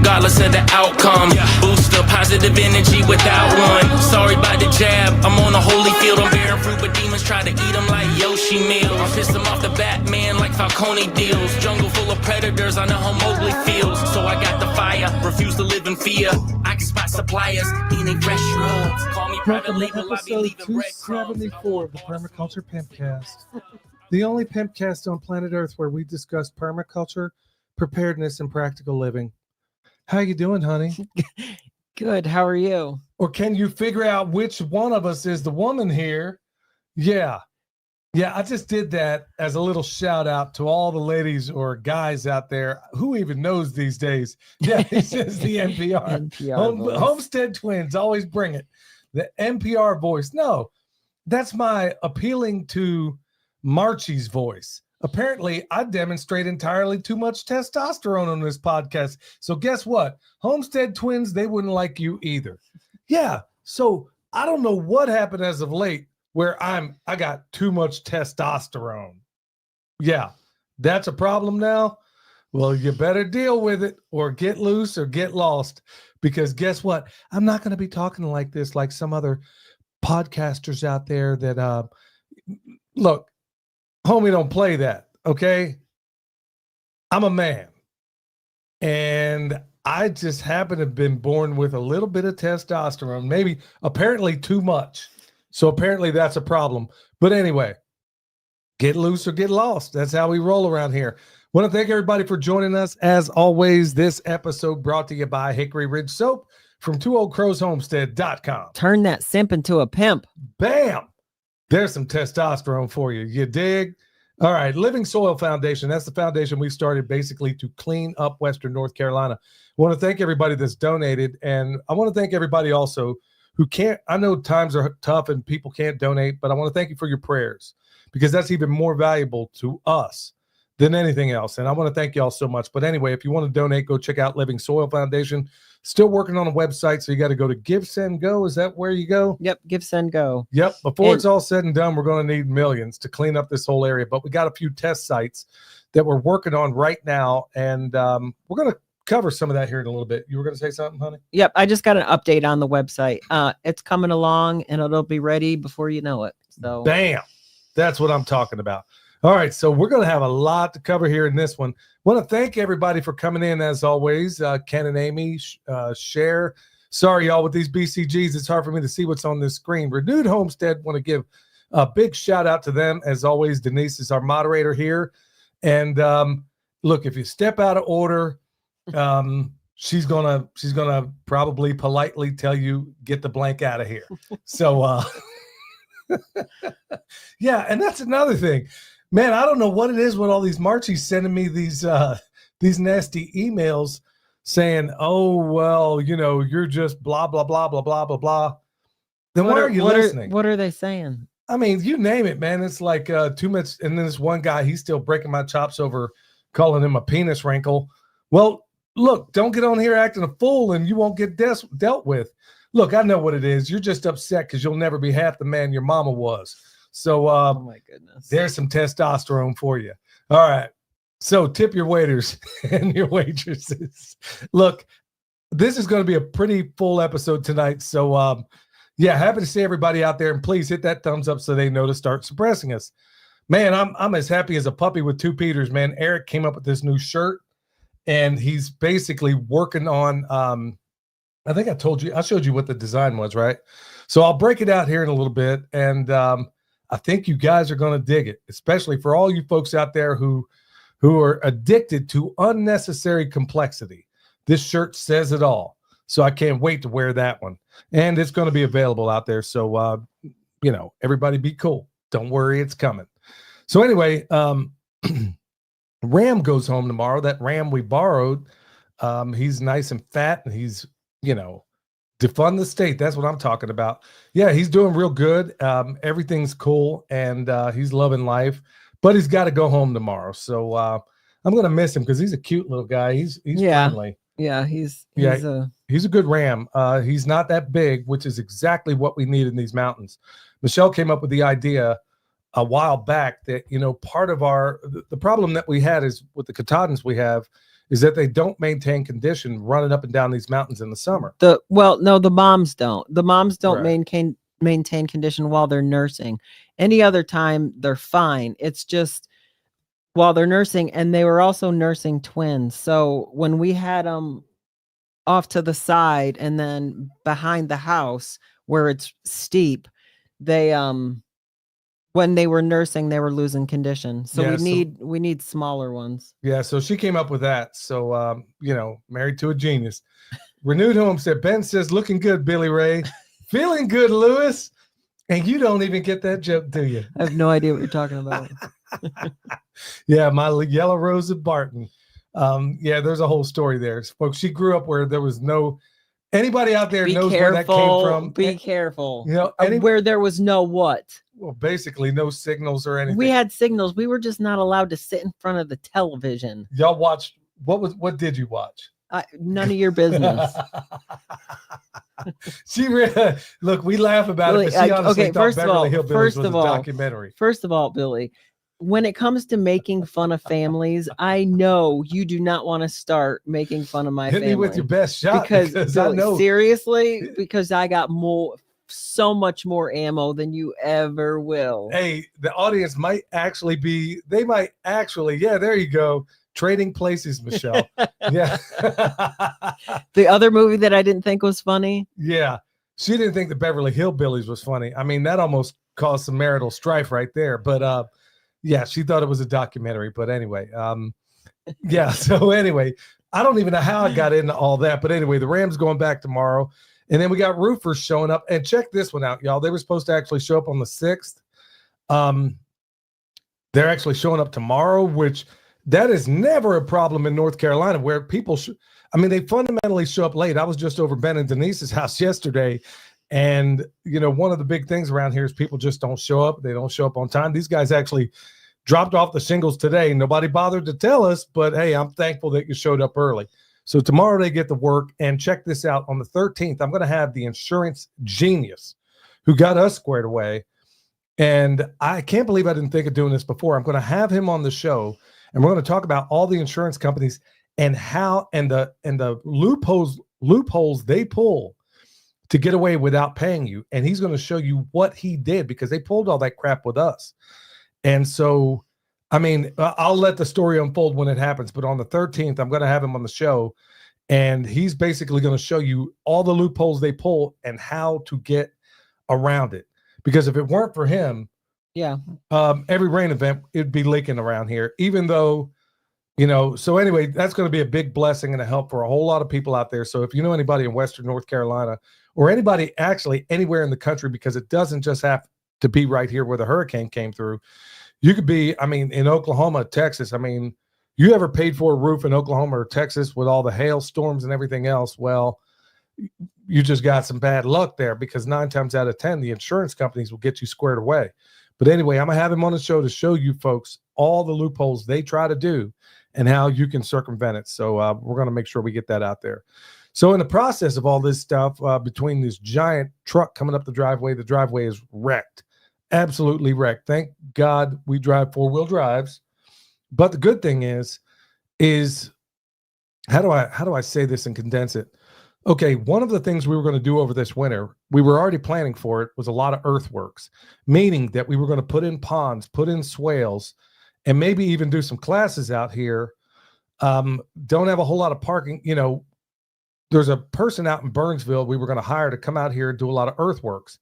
regardless of the outcome. Boost the positive energy without one. Sorry about the jab, I'm on a holy field. I'm bearing fruit, but demons try to eat them like Yoshi meals. I piss them off the Batman like Falcone deals. Jungle full of predators, I know how Mowgli feels. So I got the fire, refuse to live in fear. I can spot suppliers, eating fresh drugs. Call me private label, I be leaving breadcrumbs. 274 of the Permaculture Pimpcast. The only Pimpcast on planet Earth where we discuss permaculture, preparedness, and practical living. How you doing, honey? Good. How are you? Or can you figure out which one of us is the woman here? Yeah, I just did that as a little shout out to all the ladies or guys out there. Who even knows these days? Yeah, it's just the NPR. Homestead twins always bring it. The NPR voice. No, that's my appealing to Marchie's voice. Apparently, I demonstrate entirely too much testosterone on this podcast. So guess what? Homestead twins, they wouldn't like you either. Yeah, so I don't know what happened as of late where I got too much testosterone. Yeah, that's a problem now. Well, you better deal with it or get loose or get lost, because guess what? I'm not going to be talking like this like some other podcasters out there that look, homie, don't play that, okay? I'm a man, and I just happen to have been born with a little bit of testosterone, maybe apparently too much. So apparently that's a problem. But anyway, get loose or get lost. That's how we roll around here. Want to thank everybody for joining us. As always, this episode brought to you by Hickory Ridge Soap from twooldcrowshomestead.com. Turn that simp into a pimp. Bam! There's some testosterone for you. You dig? All right. Living Soil Foundation. That's the foundation we started basically to clean up Western North Carolina. I want to thank everybody that's donated. And I want to thank everybody also who can't. I know times are tough and people can't donate, but I want to thank you for your prayers, because that's even more valuable to us than anything else. And I want to thank you all so much. But anyway, if you want to donate, go check out Living Soil Foundation. Still working on a website, so you got to go to Give, Send, Go. Is that where you go? Yep, Give, Send, Go. Yep. Before it's all said and done, we're going to need millions to clean up this whole area. But we got a few test sites that we're working on right now, and we're going to cover some of that here in a little bit. You were going to say something, honey? Yep, I just got an update on the website. It's coming along, and it'll be ready before you know it. So, bam. That's what I'm talking about. All right, so we're going to have a lot to cover here in this one. Want to thank everybody for coming in, as always. Ken and Amy, Cher. Sorry, y'all, with these BCGs, it's hard for me to see what's on this screen. Renewed Homestead, want to give a big shout out to them. As always, Denise is our moderator here. And look, if you step out of order, she's gonna probably politely tell you, get the blank out of here. So, yeah, and that's another thing. Man, I don't know what it is with all these Marchies sending me these nasty emails saying, oh, well, you know, you're just blah, blah, blah, blah, blah, blah, blah. Then why are you listening? What are they saying? I mean, you name it, man. It's like too much. And then this one guy, he's still breaking my chops over calling him a penis wrinkle. Well, look, don't get on here acting a fool and you won't get dealt with. Look, I know what it is. You're just upset because you'll never be half the man your mama was. So, oh my goodness, there's some testosterone for you. All right. So tip your waiters and your waitresses. Look, this is going to be a pretty full episode tonight. So, yeah, happy to see everybody out there, and please hit that thumbs up so they know to start suppressing us. Man, I'm as happy as a puppy with two Peters, man. Eric came up with this new shirt, and he's basically working on, I think I showed you what the design was, right? So I'll break it out here in a little bit, and I think you guys are going to dig it, especially for all you folks out there who are addicted to unnecessary complexity. This shirt says it all. So I can't wait to wear that one. And it's going to be available out there. So, you know, everybody be cool. Don't worry, it's coming. So anyway, Ram goes home tomorrow. That Ram we borrowed, he's nice and fat, and he's, you know, defund the state. That's what I'm talking about. Yeah, he's doing real good. Everything's cool, and he's loving life, but he's got to go home tomorrow. So I'm going to miss him because he's a cute little guy. He's friendly. Yeah, he's a good Ram. He's not that big, which is exactly what we need in these mountains. Michelle came up with the idea a while back that, you know, part of the problem that we had is with the Katahdins we have is that they don't maintain condition running up and down these mountains in the summer. No, the moms don't. The moms don't Right. maintain condition while they're nursing. Any other time they're fine. It's just while they're nursing, and they were also nursing twins. So when we had them off to the side and then behind the house where it's steep, they when they were nursing, they were losing condition. So we need smaller ones. Yeah, so she came up with that. So married to a genius. Renewed Homestead. Ben says, looking good, Billy Ray. Feeling good, Lewis. And you don't even get that joke, do you? I have no idea what you're talking about. Yeah, my yellow rose of Barton. There's a whole story there. Folks, she grew up where there was no anybody out there knows where that came from. Be careful. You know, where there was no what? Well, basically no signals or anything. We had signals. We were just not allowed to sit in front of the television. Y'all watched what did you watch? None of your business. Look, we laugh about Billy, it, but she honestly thought Beverly Hillbillies was a documentary. First of all, Billy, when it comes to making fun of families, I know you do not want to start making fun of my family. Hit me with your best shot because Billy, I know seriously, because I got so much more ammo than you ever will. Hey, the audience might actually there you go. Trading places, Michelle. Yeah. The other movie that I didn't think was funny. Yeah. She didn't think the Beverly Hillbillies was funny. I mean, that almost caused some marital strife right there. But she thought it was a documentary. But anyway, so anyway, I don't even know how I got into all that. But anyway, the Rams going back tomorrow. And then we got roofers showing up. And check this one out, y'all. They were supposed to actually show up on the 6th. They're actually showing up tomorrow, which that is never a problem in North Carolina where people they fundamentally show up late. I was just over Ben and Denise's house yesterday. And, one of the big things around here is people just don't show up. They don't show up on time. These guys actually dropped off the shingles today. Nobody bothered to tell us, but hey, I'm thankful that you showed up early. So tomorrow they get to work. And check this out. On the 13th, I'm going to have the insurance genius who got us squared away. And I can't believe I didn't think of doing this before. I'm going to have him on the show, and we're going to talk about all the insurance companies and how and the loopholes they pull to get away without paying you. And he's going to show you what he did because they pulled all that crap with us. And so, I'll let the story unfold when it happens. But on the 13th, I'm going to have him on the show, and he's basically going to show you all the loopholes they pull and how to get around it. Because if it weren't for him, every rain event, it'd be leaking around here, even though, so anyway, that's going to be a big blessing and a help for a whole lot of people out there. So if you know anybody in Western North Carolina or anybody actually anywhere in the country, because it doesn't just have to be right here where the hurricane came through. You could be, in Oklahoma, Texas. You ever paid for a roof in Oklahoma or Texas with all the hailstorms and everything else? Well, you just got some bad luck there because 9 times out of 10, the insurance companies will get you squared away. But anyway, I'm going to have him on the show to show you folks all the loopholes they try to do and how you can circumvent it. So we're going to make sure we get that out there. So in the process of all this stuff, between this giant truck coming up the driveway is wrecked. Absolutely wrecked. Thank God we drive 4-wheel drives. But the good thing is how do I say this and condense it? Okay, one of the things we were going to do over this winter, we were already planning for it, was a lot of earthworks, meaning that we were going to put in ponds, put in swales, and maybe even do some classes out here. Don't have a whole lot of parking. There's a person out in Burnsville we were going to hire to come out here and do a lot of earthworks.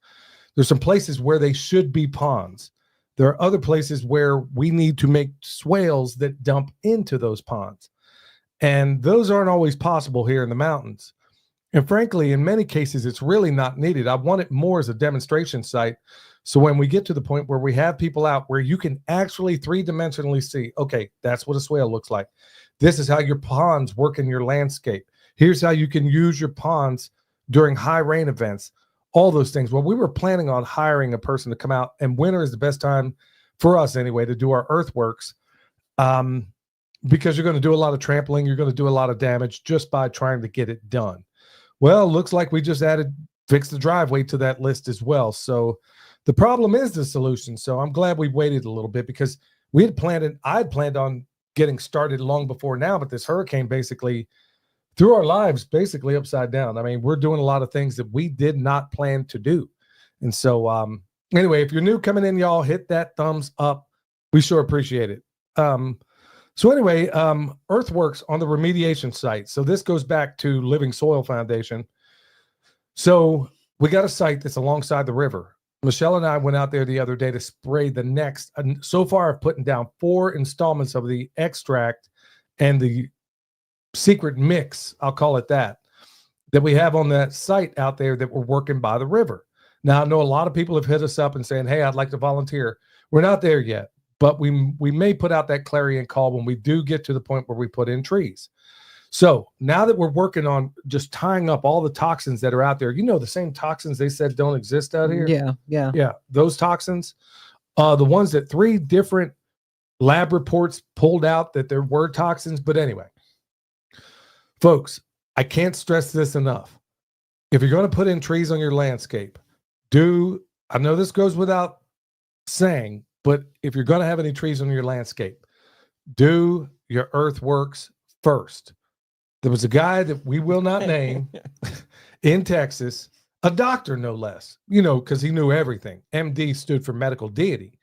There's some places where they should be ponds. There are other places where we need to make swales that dump into those ponds. And those aren't always possible here in the mountains. And frankly, in many cases, it's really not needed. I want it more as a demonstration site. So when we get to the point where we have people out where you can actually 3-dimensionally see, okay, that's what a swale looks like. This is how your ponds work in your landscape. Here's how you can use your ponds during high rain events, all those things. Well, we were planning on hiring a person to come out, and winter is the best time for us anyway to do our earthworks because you're going to do a lot of trampling. You're going to do a lot of damage just by trying to get it done. Well, looks like we just fix the driveway to that list as well. So the problem is the solution. So I'm glad we waited a little bit because I had planned on getting started long before now, but this hurricane basically threw our lives basically upside down. I mean, we're doing a lot of things that we did not plan to do. And so anyway, if you're new coming in, y'all, hit that thumbs up. We sure appreciate it. So anyway, Earthworks on the remediation site. So this goes back to Living Soil Foundation. So we got a site that's alongside the river. Michelle and I went out there the other day to spray the next. And so far, I've put down 4 installments of the extract and the secret mix, I'll call it that we have on that site out there that we're working by the river. Now, I know a lot of people have hit us up and saying, hey, I'd like to volunteer. We're not there yet, but we may put out that clarion call when we do get to the point where we put in trees. So now that we're working on just tying up all the toxins that are out there, the same toxins they said don't exist out here. Yeah. Those toxins, the ones that 3 different lab reports pulled out that there were toxins. But anyway, folks, I can't stress this enough. If you're going to put in trees on your landscape, I know this goes without saying, but if you're going to have any trees on your landscape, do your earthworks first. There was a guy that we will not name in Texas, a doctor no less, because he knew everything. MD stood for medical deity.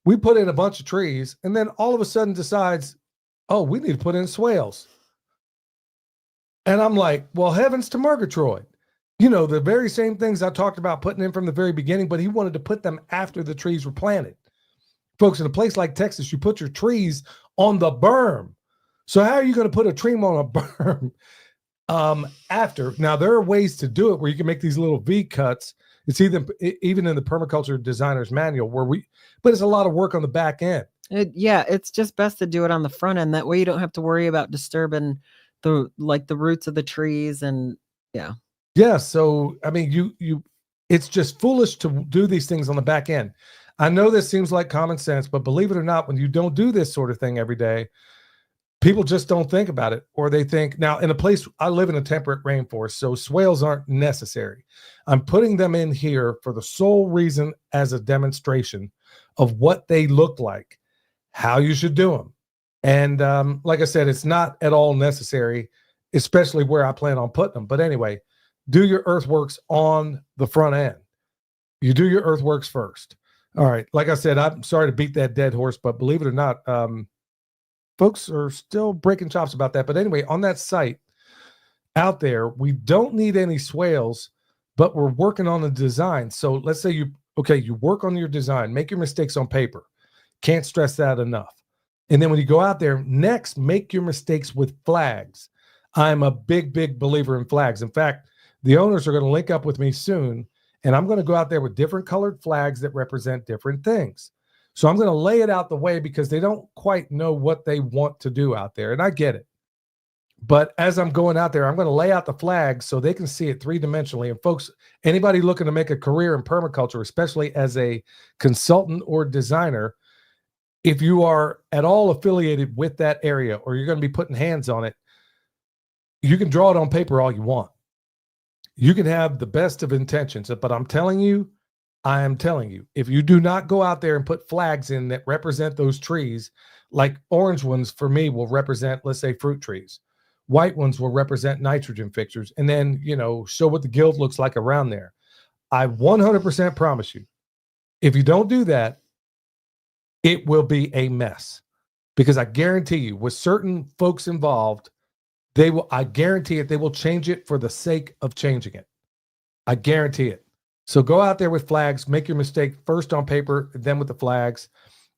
We put in a bunch of trees and then all of a sudden decides, oh, we need to put in swales. And I'm like, well, heavens to Murgatroyd. The very same things I talked about putting in from the very beginning, but he wanted to put them after the trees were planted. Folks, in a place like Texas, you put your trees on the berm. So how are you going to put a tree on a berm after? Now, there are ways to do it where you can make these little V cuts. It's even in the Permaculture Designer's Manual but it's a lot of work on the back end. It's just best to do it on the front end. That way you don't have to worry about disturbing the roots of the trees and Yeah, so I mean, it's just foolish to do these things on the back end. I know this seems like common sense, but believe it or not, when you don't do this sort of thing every day, people just don't think about it, or they think, now in a place, I live in a temperate rainforest, so swales aren't necessary. I'm putting them in here for the sole reason as a demonstration of what they look like, how you should do them. And like I said, it's not at all necessary, especially where I plan on putting them. But anyway, do your earthworks on the front end. You do your earthworks first. All right. Like I said, I'm sorry to beat that dead horse, but believe it or not, folks are still breaking chops about that. But anyway, on that site out there, we don't need any swales, but we're working on the design. So let's say you work on your design, make your mistakes on paper. Can't stress that enough. And then when you go out there, next, make your mistakes with flags. I'm a big, big believer in flags. In fact, the owners are going to link up with me soon, and I'm going to go out there with different colored flags that represent different things. So I'm going to lay it out the way because they don't quite know what they want to do out there, and I get it. But as I'm going out there, I'm going to lay out the flags so they can see it 3-dimensionally. And folks, anybody looking to make a career in permaculture, especially as a consultant or designer, if you are at all affiliated with that area or you're going to be putting hands on it, you can draw it on paper all you want. You can have the best of intentions, but I am telling you, if you do not go out there and put flags in that represent those trees, like orange ones for me will represent, let's say, fruit trees. White ones will represent nitrogen fixtures, and then, show what the guild looks like around there. I 100% promise you, if you don't do that, it will be a mess, because I guarantee you, with certain folks involved, I guarantee it, they will change it for the sake of changing it. I guarantee it. So go out there with flags, make your mistake first on paper, then with the flags.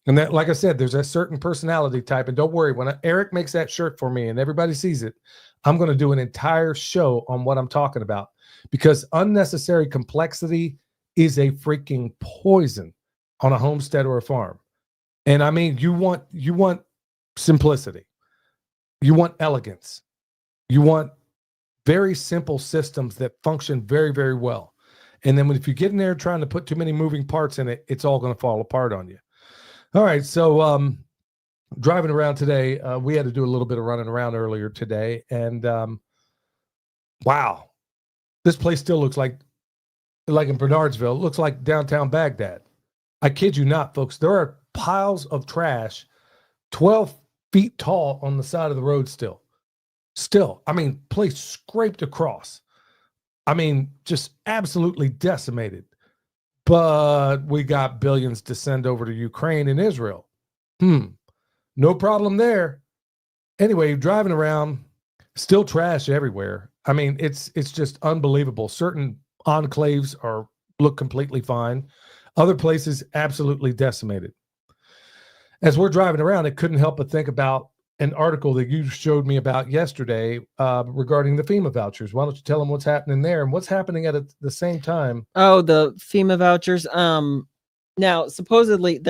And then, like I said, there's a certain personality type. And don't worry, when Eric makes that shirt for me and everybody sees it, I'm going to do an entire show on what I'm talking about, because unnecessary complexity is a freaking poison on a homestead or a farm. And I mean, you want simplicity. You want elegance. You want very simple systems that function very, very well. And then if you get in there trying to put too many moving parts in it, it's all going to fall apart on you. All right. So driving around today, we had to do a little bit of running around earlier today. And wow, this place still looks like in Bernardsville, it looks like downtown Baghdad. I kid you not, folks. There are piles of trash 12 feet tall on the side of the road still. I mean, place scraped across. I mean, just absolutely decimated. But we got billions to send over to Ukraine and Israel. No problem there. Anyway, driving around, still trash everywhere. I mean, it's just unbelievable. Certain enclaves look completely fine. Other places absolutely decimated. As we're driving around, I couldn't help but think about an article that you showed me about yesterday regarding the FEMA vouchers. Why don't you tell them what's happening there and what's happening at the same time? Oh, the FEMA vouchers. Now supposedly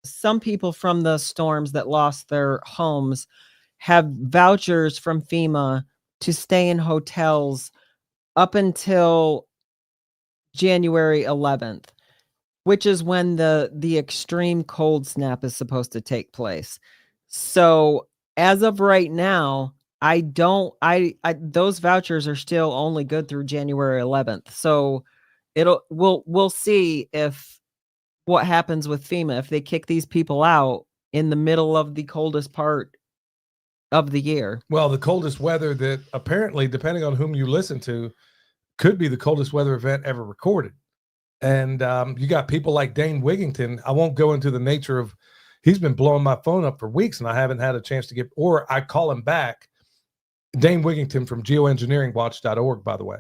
some people from the storms that lost their homes have vouchers from FEMA to stay in hotels up until January 11th, which is when the extreme cold snap is supposed to take place. So as of right now, those vouchers are still only good through January 11th. So we'll see what happens with FEMA if they kick these people out in the middle of the coldest part of the year. Well, the coldest weather that apparently, depending on whom you listen to, could be the coldest weather event ever recorded. And you got people like Dane Wigington. I won't go into the nature of, he's been blowing my phone up for weeks and I haven't had a chance to get, or I call him back. Dane Wigington from geoengineeringwatch.org, by the way.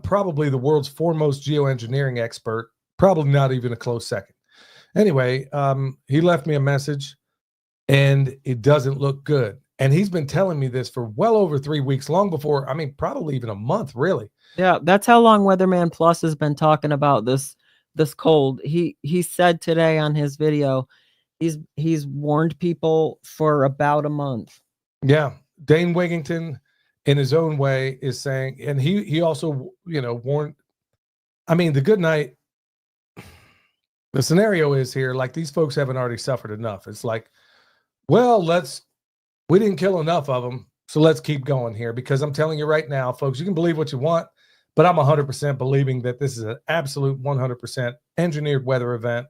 Probably the world's foremost geoengineering expert, probably not even a close second. Anyway, he left me a message and it doesn't look good. And he's been telling me this for well over 3 weeks, long before, I mean, probably even a month, really. Yeah, that's how long Weatherman Plus has been talking about this cold. He said today on his video, he's warned people for about a month. Yeah, Dane Wigington, in his own way, is saying, and he also, warned. I mean, the good night. The scenario is here, like these folks haven't already suffered enough. It's like, well, we didn't kill enough of them, so let's keep going here, because I'm telling you right now, folks, you can believe what you want, but I'm 100% believing that this is an absolute 100% engineered weather event.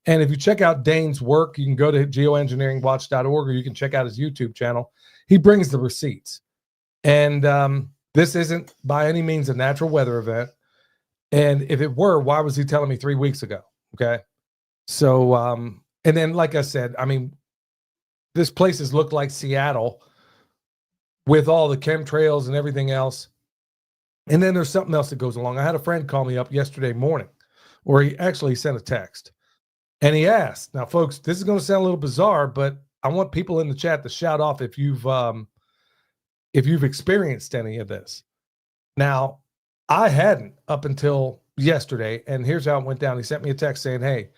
And if you check out Dane's work, you can go to geoengineeringwatch.org, or you can check out his YouTube channel. He brings the receipts. And this isn't by any means a natural weather event. And if it were, why was he telling me 3 weeks ago? Okay. So, and then, like I said, I mean, this places look like Seattle with all the chemtrails and everything else. And then there's something else that goes along. I had a friend call me up yesterday morning, or he actually sent a text, and he asked, now folks, this is going to sound a little bizarre, but I want people in the chat to shout off if you've experienced any of this. Now, I hadn't up until yesterday, and here's how it went down. He sent me a text saying, hey,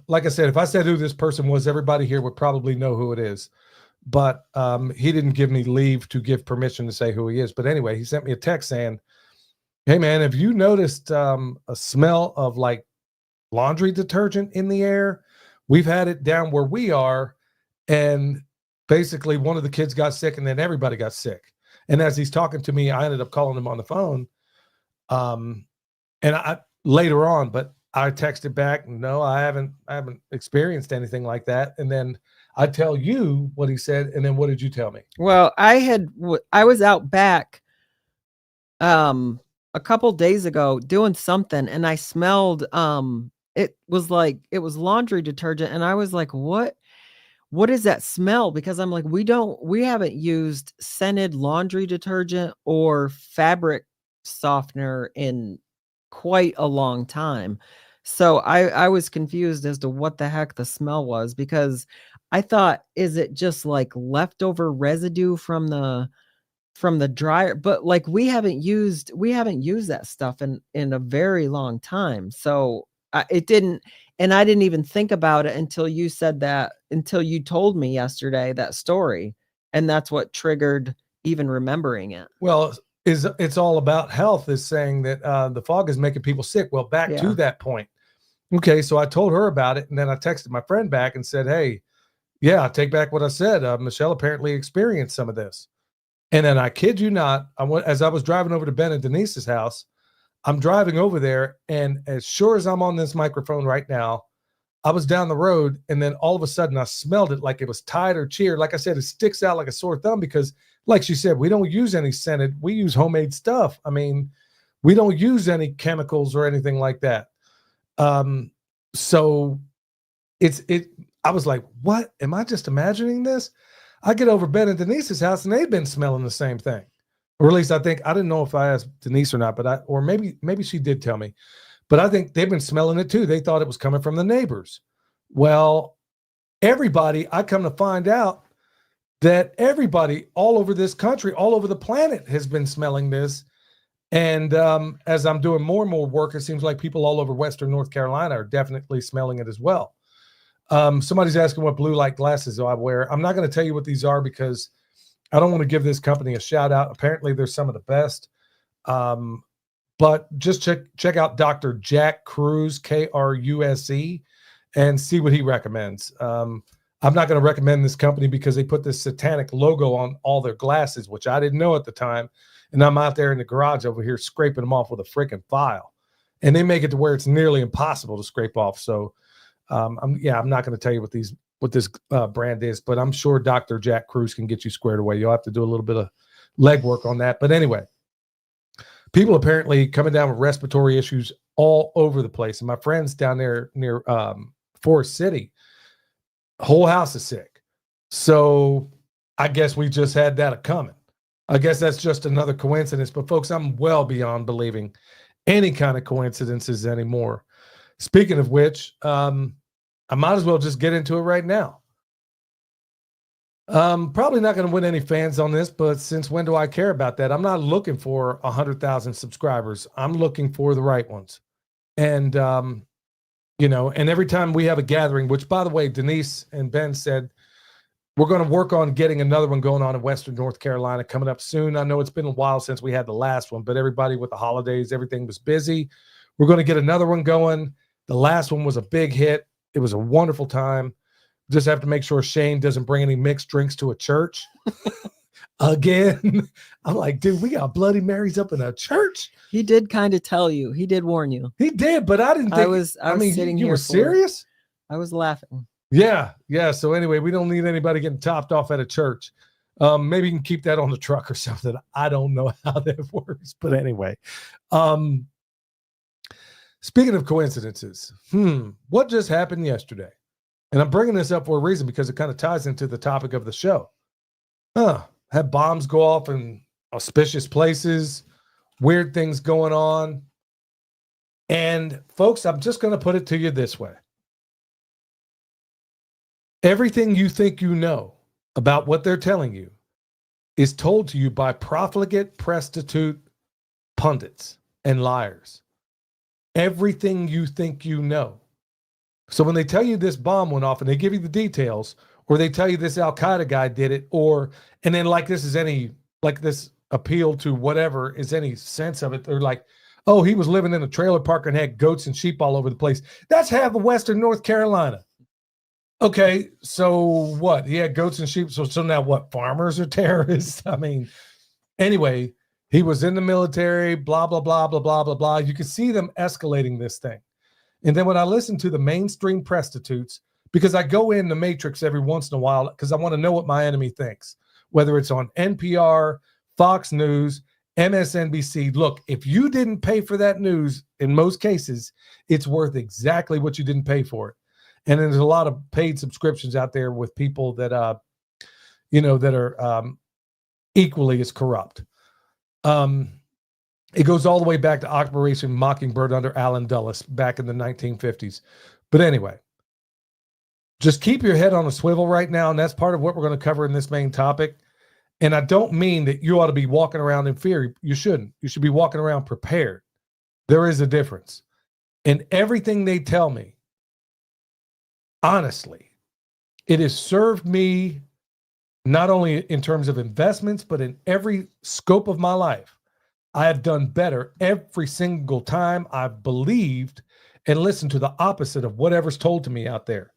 like I said, if I said who this person was, everybody here would probably know who it is. But he didn't give me leave to give permission to say who he is. But anyway, he sent me a text saying, hey, man, have you noticed a smell of like laundry detergent in the air? We've had it down where we are. And basically one of the kids got sick and then everybody got sick. And as he's talking to me, I ended up calling him on the phone. And I later on, but I texted back, no, I haven't experienced anything like that. And then I tell you what he said, and then what did you tell me? Well, I was out back a couple days ago doing something, and I smelled it was laundry detergent, and I was like, what is that smell? Because I'm like, we haven't used scented laundry detergent or fabric softener in quite a long time. So I was confused as to what the heck the smell was, because I thought, is it just like leftover residue from the dryer? But like we haven't used that stuff in a very long time. So it didn't, and I didn't even think about it until you said that, until you told me yesterday that story. And that's what triggered even remembering it. Well, it's all about health, is saying that the fog is making people sick. Well, back to that point. Okay, so I told her about it, and then I texted my friend back and said, hey, yeah, I take back what I said. Michelle apparently experienced some of this. And then I kid you not, as I was driving over to Ben and Denise's house, I'm driving over there, and as sure as I'm on this microphone right now, I was down the road, and then all of a sudden I smelled it like it was tied or cheered. Like I said, it sticks out like a sore thumb because, like she said, we don't use any scented. We use homemade stuff. I mean, we don't use any chemicals or anything like that. So I was like, what? Am I just imagining this? I get over Ben and Denise's house, and they've been smelling the same thing. Or at least I think, I didn't know if I asked Denise or not, but or maybe she did tell me, but I think they've been smelling it too. They thought it was coming from the neighbors. Well, I come to find out that everybody all over this country, all over the planet has been smelling this. And as I'm doing more and more work, it seems like people all over Western North Carolina are definitely smelling it as well. Somebody's asking what blue light glasses I wear. I'm not going to tell you what these are because I don't want to give this company a shout out. Apparently they're some of the best. But just check out Dr. Jack Kruse, Kruse, and see what he recommends. I'm not going to recommend this company because they put this satanic logo on all their glasses, which I didn't know at the time. And I'm out there in the garage over here scraping them off with a freaking file. And they make it to where it's nearly impossible to scrape off. So I'm not going to tell you what this brand is, but I'm sure Dr. Jack Kruse can get you squared away. You'll have to do a little bit of legwork on that. But anyway, people apparently coming down with respiratory issues all over the place. And my friends down there near Forest City, whole house is sick. So I guess we just had that coming. I guess that's just another coincidence. But folks, I'm well beyond believing any kind of coincidences anymore. Speaking of which, I might as well just get into it right now. Probably not going to win any fans on this, but since when do I care about that? I'm not looking for 100,000 subscribers. I'm looking for the right ones. And, and every time we have a gathering, which by the way, Denise and Ben said, we're going to work on getting another one going on in Western North Carolina coming up soon. I know it's been a while since we had the last one, but everybody with the holidays, everything was busy. We're going to get another one going. The last one was a big hit. It was a wonderful time. Just have to make sure Shane doesn't bring any mixed drinks to a church. Again, I'm like, dude, we got Bloody Marys up in a church. He did kind of tell you. He did warn you. He did, but I didn't think. I was sitting here. You were serious? I was laughing. Yeah. So anyway, we don't need anybody getting topped off at a church. Maybe you can keep that on the truck or something. I don't know how that works, but anyway. Speaking of coincidences, what just happened yesterday? And I'm bringing this up for a reason because it kind of ties into the topic of the show. Had bombs go off in auspicious places, weird things going on. And folks, I'm just going to put it to you this way. Everything you think you know about what they're telling you is told to you by profligate, prostitute, pundits, and liars. Everything you think you know. So when they tell you this bomb went off and they give you the details, or they tell you this Al-Qaeda guy did it, and then like this appeal to whatever is any sense of it, they're like, oh, he was living in a trailer park and had goats and sheep all over the place. That's half of Western North Carolina. Okay, so what? He had goats and sheep. So now what? Farmers are terrorists? I mean, anyway, he was in the military, blah, blah, blah, blah, blah, blah, blah. You can see them escalating this thing. And then when I listen to the mainstream prostitutes, because I go in the Matrix every once in a while because I want to know what my enemy thinks, whether it's on NPR, Fox News, MSNBC. Look, if you didn't pay for that news, in most cases, it's worth exactly what you didn't pay for it. And there's a lot of paid subscriptions out there with people that, that are equally as corrupt. It goes all the way back to Operation Mockingbird under Allen Dulles back in the 1950s. But anyway, just keep your head on a swivel right now. And that's part of what we're going to cover in this main topic. And I don't mean that you ought to be walking around in fear. You shouldn't. You should be walking around prepared. There is a difference. And everything they tell me, honestly, it has served me not only in terms of investments, but in every scope of my life. I have done better every single time I've believed and listened to the opposite of whatever's told to me out there.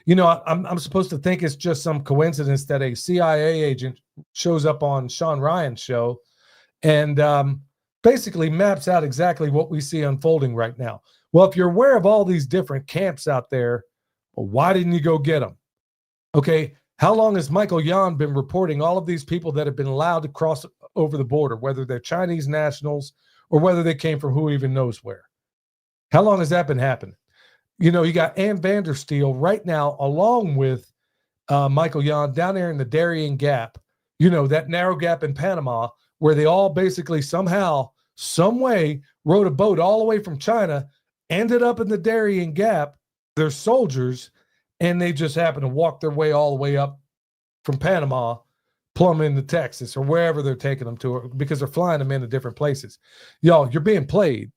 You know, I'm supposed to think it's just some coincidence that a CIA agent shows up on Sean Ryan's show and basically maps out exactly what we see unfolding right now. Well, if you're aware of all these different camps out there, Well, why didn't you go get them? Okay, how long has Michael Yan been reporting all of these people that have been allowed to cross over the border, whether they're Chinese nationals or whether they came from who even knows where? How long has that been happening? You know, you got Ann Vandersteel right now, along with Michael Yan down there in the Darien Gap, you know, that narrow gap in Panama, where they all basically somehow, some way, rode a boat all the way from China, ended up in the Darien Gap. They're soldiers, and they just happen to walk their way all the way up from Panama, plumb into Texas or wherever they're taking them to, because they're flying them into different places. Y'all, you're being played.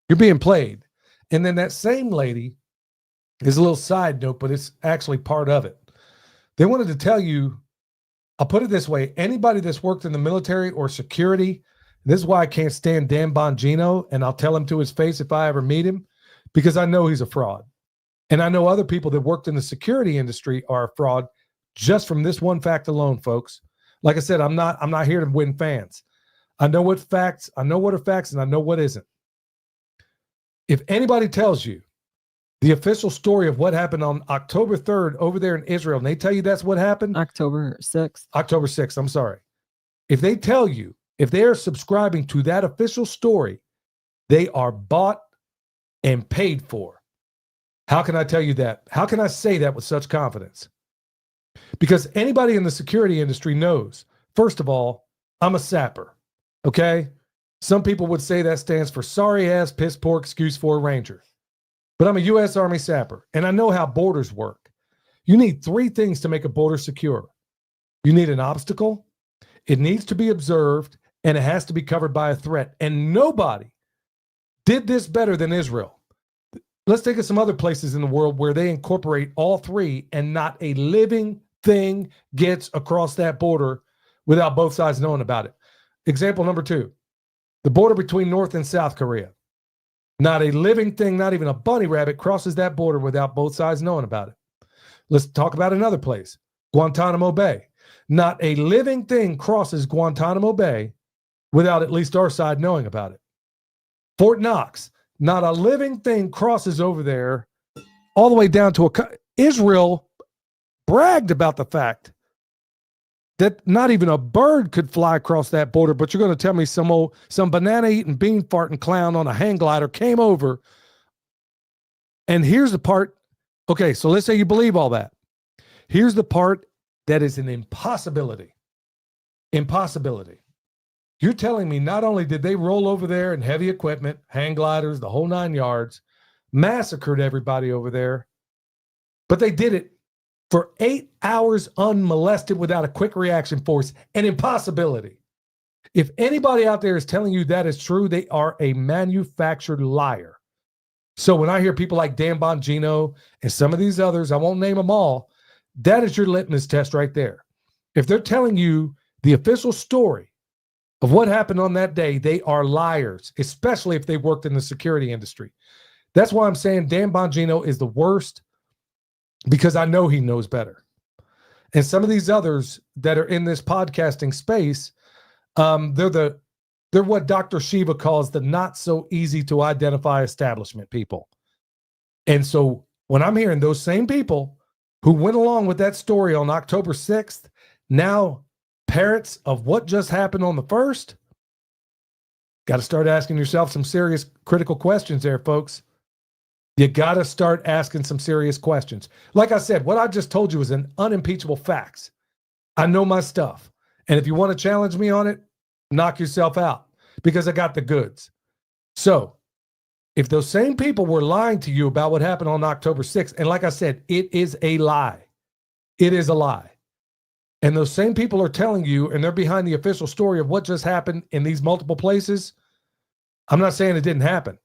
You're being played. And then that same lady is a little side note, but it's actually part of it. They wanted to tell you, I'll put it this way, anybody that's worked in the military or security, this is why I can't stand Dan Bongino, and I'll tell him to his face if I ever meet him, because I know he's a fraud. And I know other people that worked in the security industry are a fraud just from this one fact alone, folks. Like I said, I'm not here to win fans. I know what facts, I know what are facts, and I know what isn't. If anybody tells you the official story of what happened on October 3rd over there in Israel, and they tell you that's what happened? October 6th. October 6th, I'm sorry. If they tell you, if they are subscribing to that official story, they are bought and paid for. How can I tell you that? How can I say that with such confidence? Because anybody in the security industry knows, first of all, I'm a sapper, okay? Some people would say that stands for sorry ass, piss poor excuse for a ranger. But I'm a U.S. Army sapper, and I know how borders work. You need three things to make a border secure. You need an obstacle, it needs to be observed, and it has to be covered by a threat. And nobody did this better than Israel. Let's think of some other places in the world where they incorporate all three and not a living thing gets across that border without both sides knowing about it. Example number 2, the border between North and South Korea. Not a living thing, not even a bunny rabbit crosses that border without both sides knowing about it. Let's talk about another place, Guantanamo Bay. Not a living thing crosses Guantanamo Bay without at least our side knowing about it. Fort Knox, not a living thing crosses over there all the way down to Israel bragged about the fact that not even a bird could fly across that border, but you're going to tell me some banana-eating, bean-farting clown on a hang glider came over. And here's the part. Okay, so let's say you believe all that. Here's the part that is an impossibility. Impossibility. You're telling me not only did they roll over there in heavy equipment, hang gliders, the whole 9 yards, massacred everybody over there, but they did it for 8 hours unmolested without a quick reaction force, an impossibility. If anybody out there is telling you that is true, they are a manufactured liar. So when I hear people like Dan Bongino and some of these others, I won't name them all, that is your litmus test right there. If they're telling you the official story of what happened on that day, they are liars, especially if they worked in the security industry. That's why I'm saying Dan Bongino is the worst, because I know he knows better. And some of these others that are in this podcasting space, they're what Dr. Shiva calls the not so easy to identify establishment people. And so when I'm hearing those same people who went along with that story on October 6th, now parrots of what just happened on the 1st, got to start asking yourself some serious critical questions there, folks. You got to start asking some serious questions. Like I said, what I just told you is an unimpeachable facts. I know my stuff. And if you want to challenge me on it, knock yourself out, because I got the goods. So if those same people were lying to you about what happened on October 6th, and like I said, it is a lie. It is a lie. And those same people are telling you, and they're behind the official story of what just happened in these multiple places. I'm not saying it didn't happen.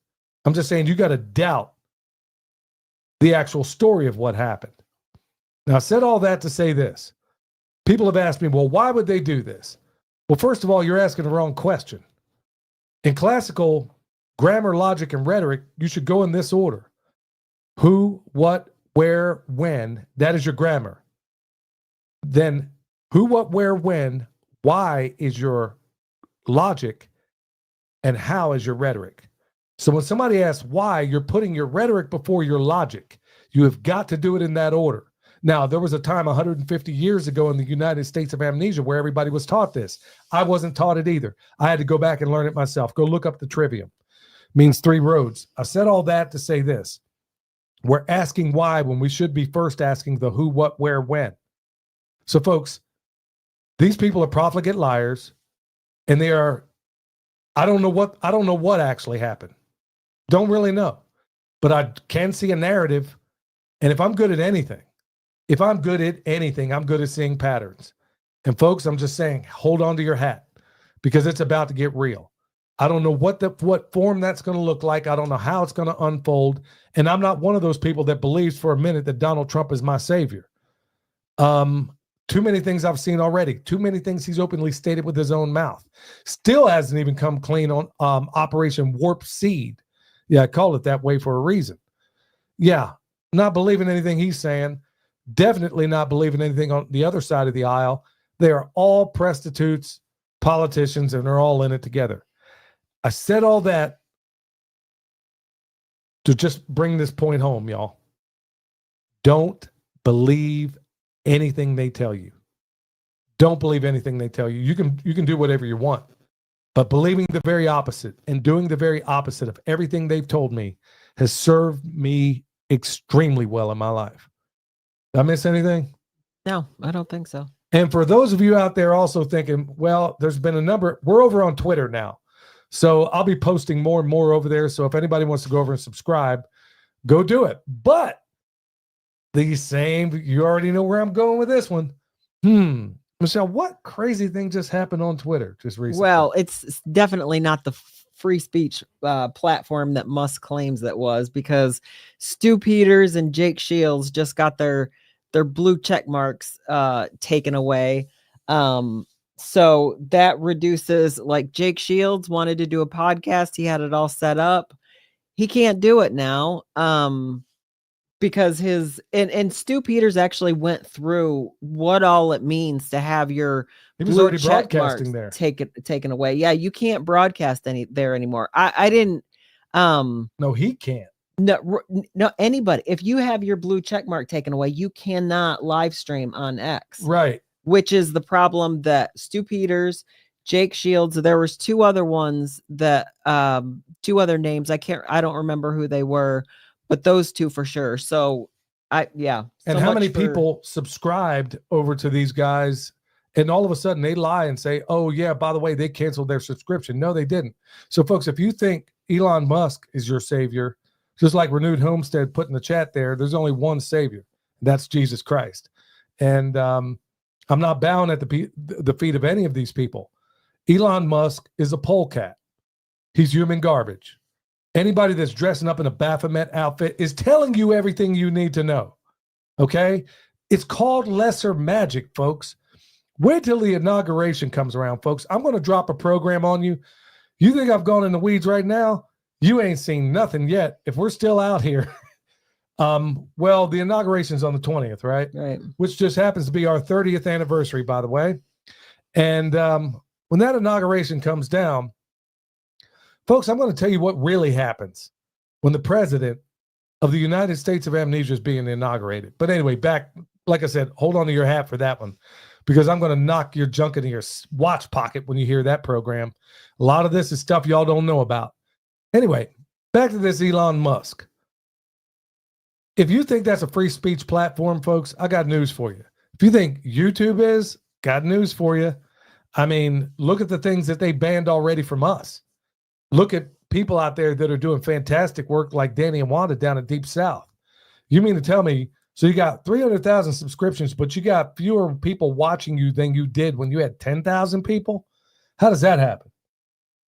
I'm just saying you got to doubt the actual story of what happened. Now, I said all that to say this. People have asked me, well, why would they do this? Well, first of all, you're asking the wrong question. In classical grammar, logic, and rhetoric, you should go in this order. Who, what, where, when. That is your grammar. Then who, what, where, when, why is your logic, and how is your rhetoric. So when somebody asks why, you're putting your rhetoric before your logic. You have got to do it in that order. Now, there was a time 150 years ago in the United States of Amnesia where everybody was taught this. I wasn't taught it either. I had to go back and learn it myself. Go look up the trivium. Means 3 roads. I said all that to say this. We're asking why when we should be first asking the who, what, where, when. So, folks, these people are profligate liars, and they are, I don't know what actually happened. Don't really know. But I can see a narrative, and if I'm good at anything, I'm good at seeing patterns. And folks, I'm just saying, hold on to your hat, because it's about to get real. I don't know what form that's going to look like. I don't know how it's going to unfold. And I'm not one of those people that believes for a minute that Donald Trump is my savior. Too many things I've seen already. Too many things he's openly stated with his own mouth. Still hasn't even come clean on Operation Warp Seed. Yeah, I call it that way for a reason. Yeah, not believing anything he's saying. Definitely not believing anything on the other side of the aisle. They are all prostitutes, politicians, and they're all in it together. I said all that to just bring this point home, y'all. Don't believe anything they tell you. Don't believe anything they tell you. You can do whatever you want, but believing the very opposite and doing the very opposite of everything they've told me has served me extremely well in my life. Did I miss anything? No, I don't think so. And for those of you out there also thinking, well, there's been a number, we're over on Twitter now. So I'll be posting more and more over there. So if anybody wants to go over and subscribe, go do it. But you already know where I'm going with this one. Michelle, what crazy thing just happened on Twitter just recently? Well, it's definitely not the free speech platform that Musk claims that was, because Stu Peters and Jake Shields just got their blue check marks taken away. So that reduces, like, Jake Shields wanted to do a podcast. He had it all set up. He can't do it now because and Stu Peters actually went through what all it means to have your he was already broadcasting there taken away. Yeah, you can't broadcast there anymore. I didn't. No, he can't. No, anybody. If you have your blue check mark taken away, you cannot live stream on X. Right. Which is the problem that Stu Peters, Jake Shields, there was 2 other ones that 2 other names. I don't remember who they were, but those 2 for sure. So And how many people subscribed over to these guys, and all of a sudden they lie and say, oh yeah, by the way, they canceled their subscription. No, they didn't. So folks, if you think Elon Musk is your savior, just like Renewed Homestead put in the chat there's only one savior. That's Jesus Christ. And I'm not bowing at the feet of any of these people. Elon Musk is a polecat. He's human garbage. Anybody that's dressing up in a Baphomet outfit is telling you everything you need to know. Okay? It's called lesser magic, folks. Wait till the inauguration comes around, folks. I'm going to drop a program on you. You think I've gone in the weeds right now? You ain't seen nothing yet. If we're still out here. Well, the inauguration's on the 20th, right? Right. Which just happens to be our 30th anniversary, by the way. And when that inauguration comes down, folks, I'm going to tell you what really happens when the president of the United States of Amnesia is being inaugurated. But anyway, back, like I said, hold on to your hat for that one, because I'm going to knock your junk into your watch pocket when you hear that program. A lot of this is stuff y'all don't know about. Anyway, back to this Elon Musk. If you think that's a free speech platform, folks, I got news for you. If you think YouTube is, got news for you. I mean, look at the things that they banned already from us. Look at people out there that are doing fantastic work like Danny and Wanda down at Deep South. You mean to tell me, so you got 300,000 subscriptions, but you got fewer people watching you than you did when you had 10,000 people? How does that happen?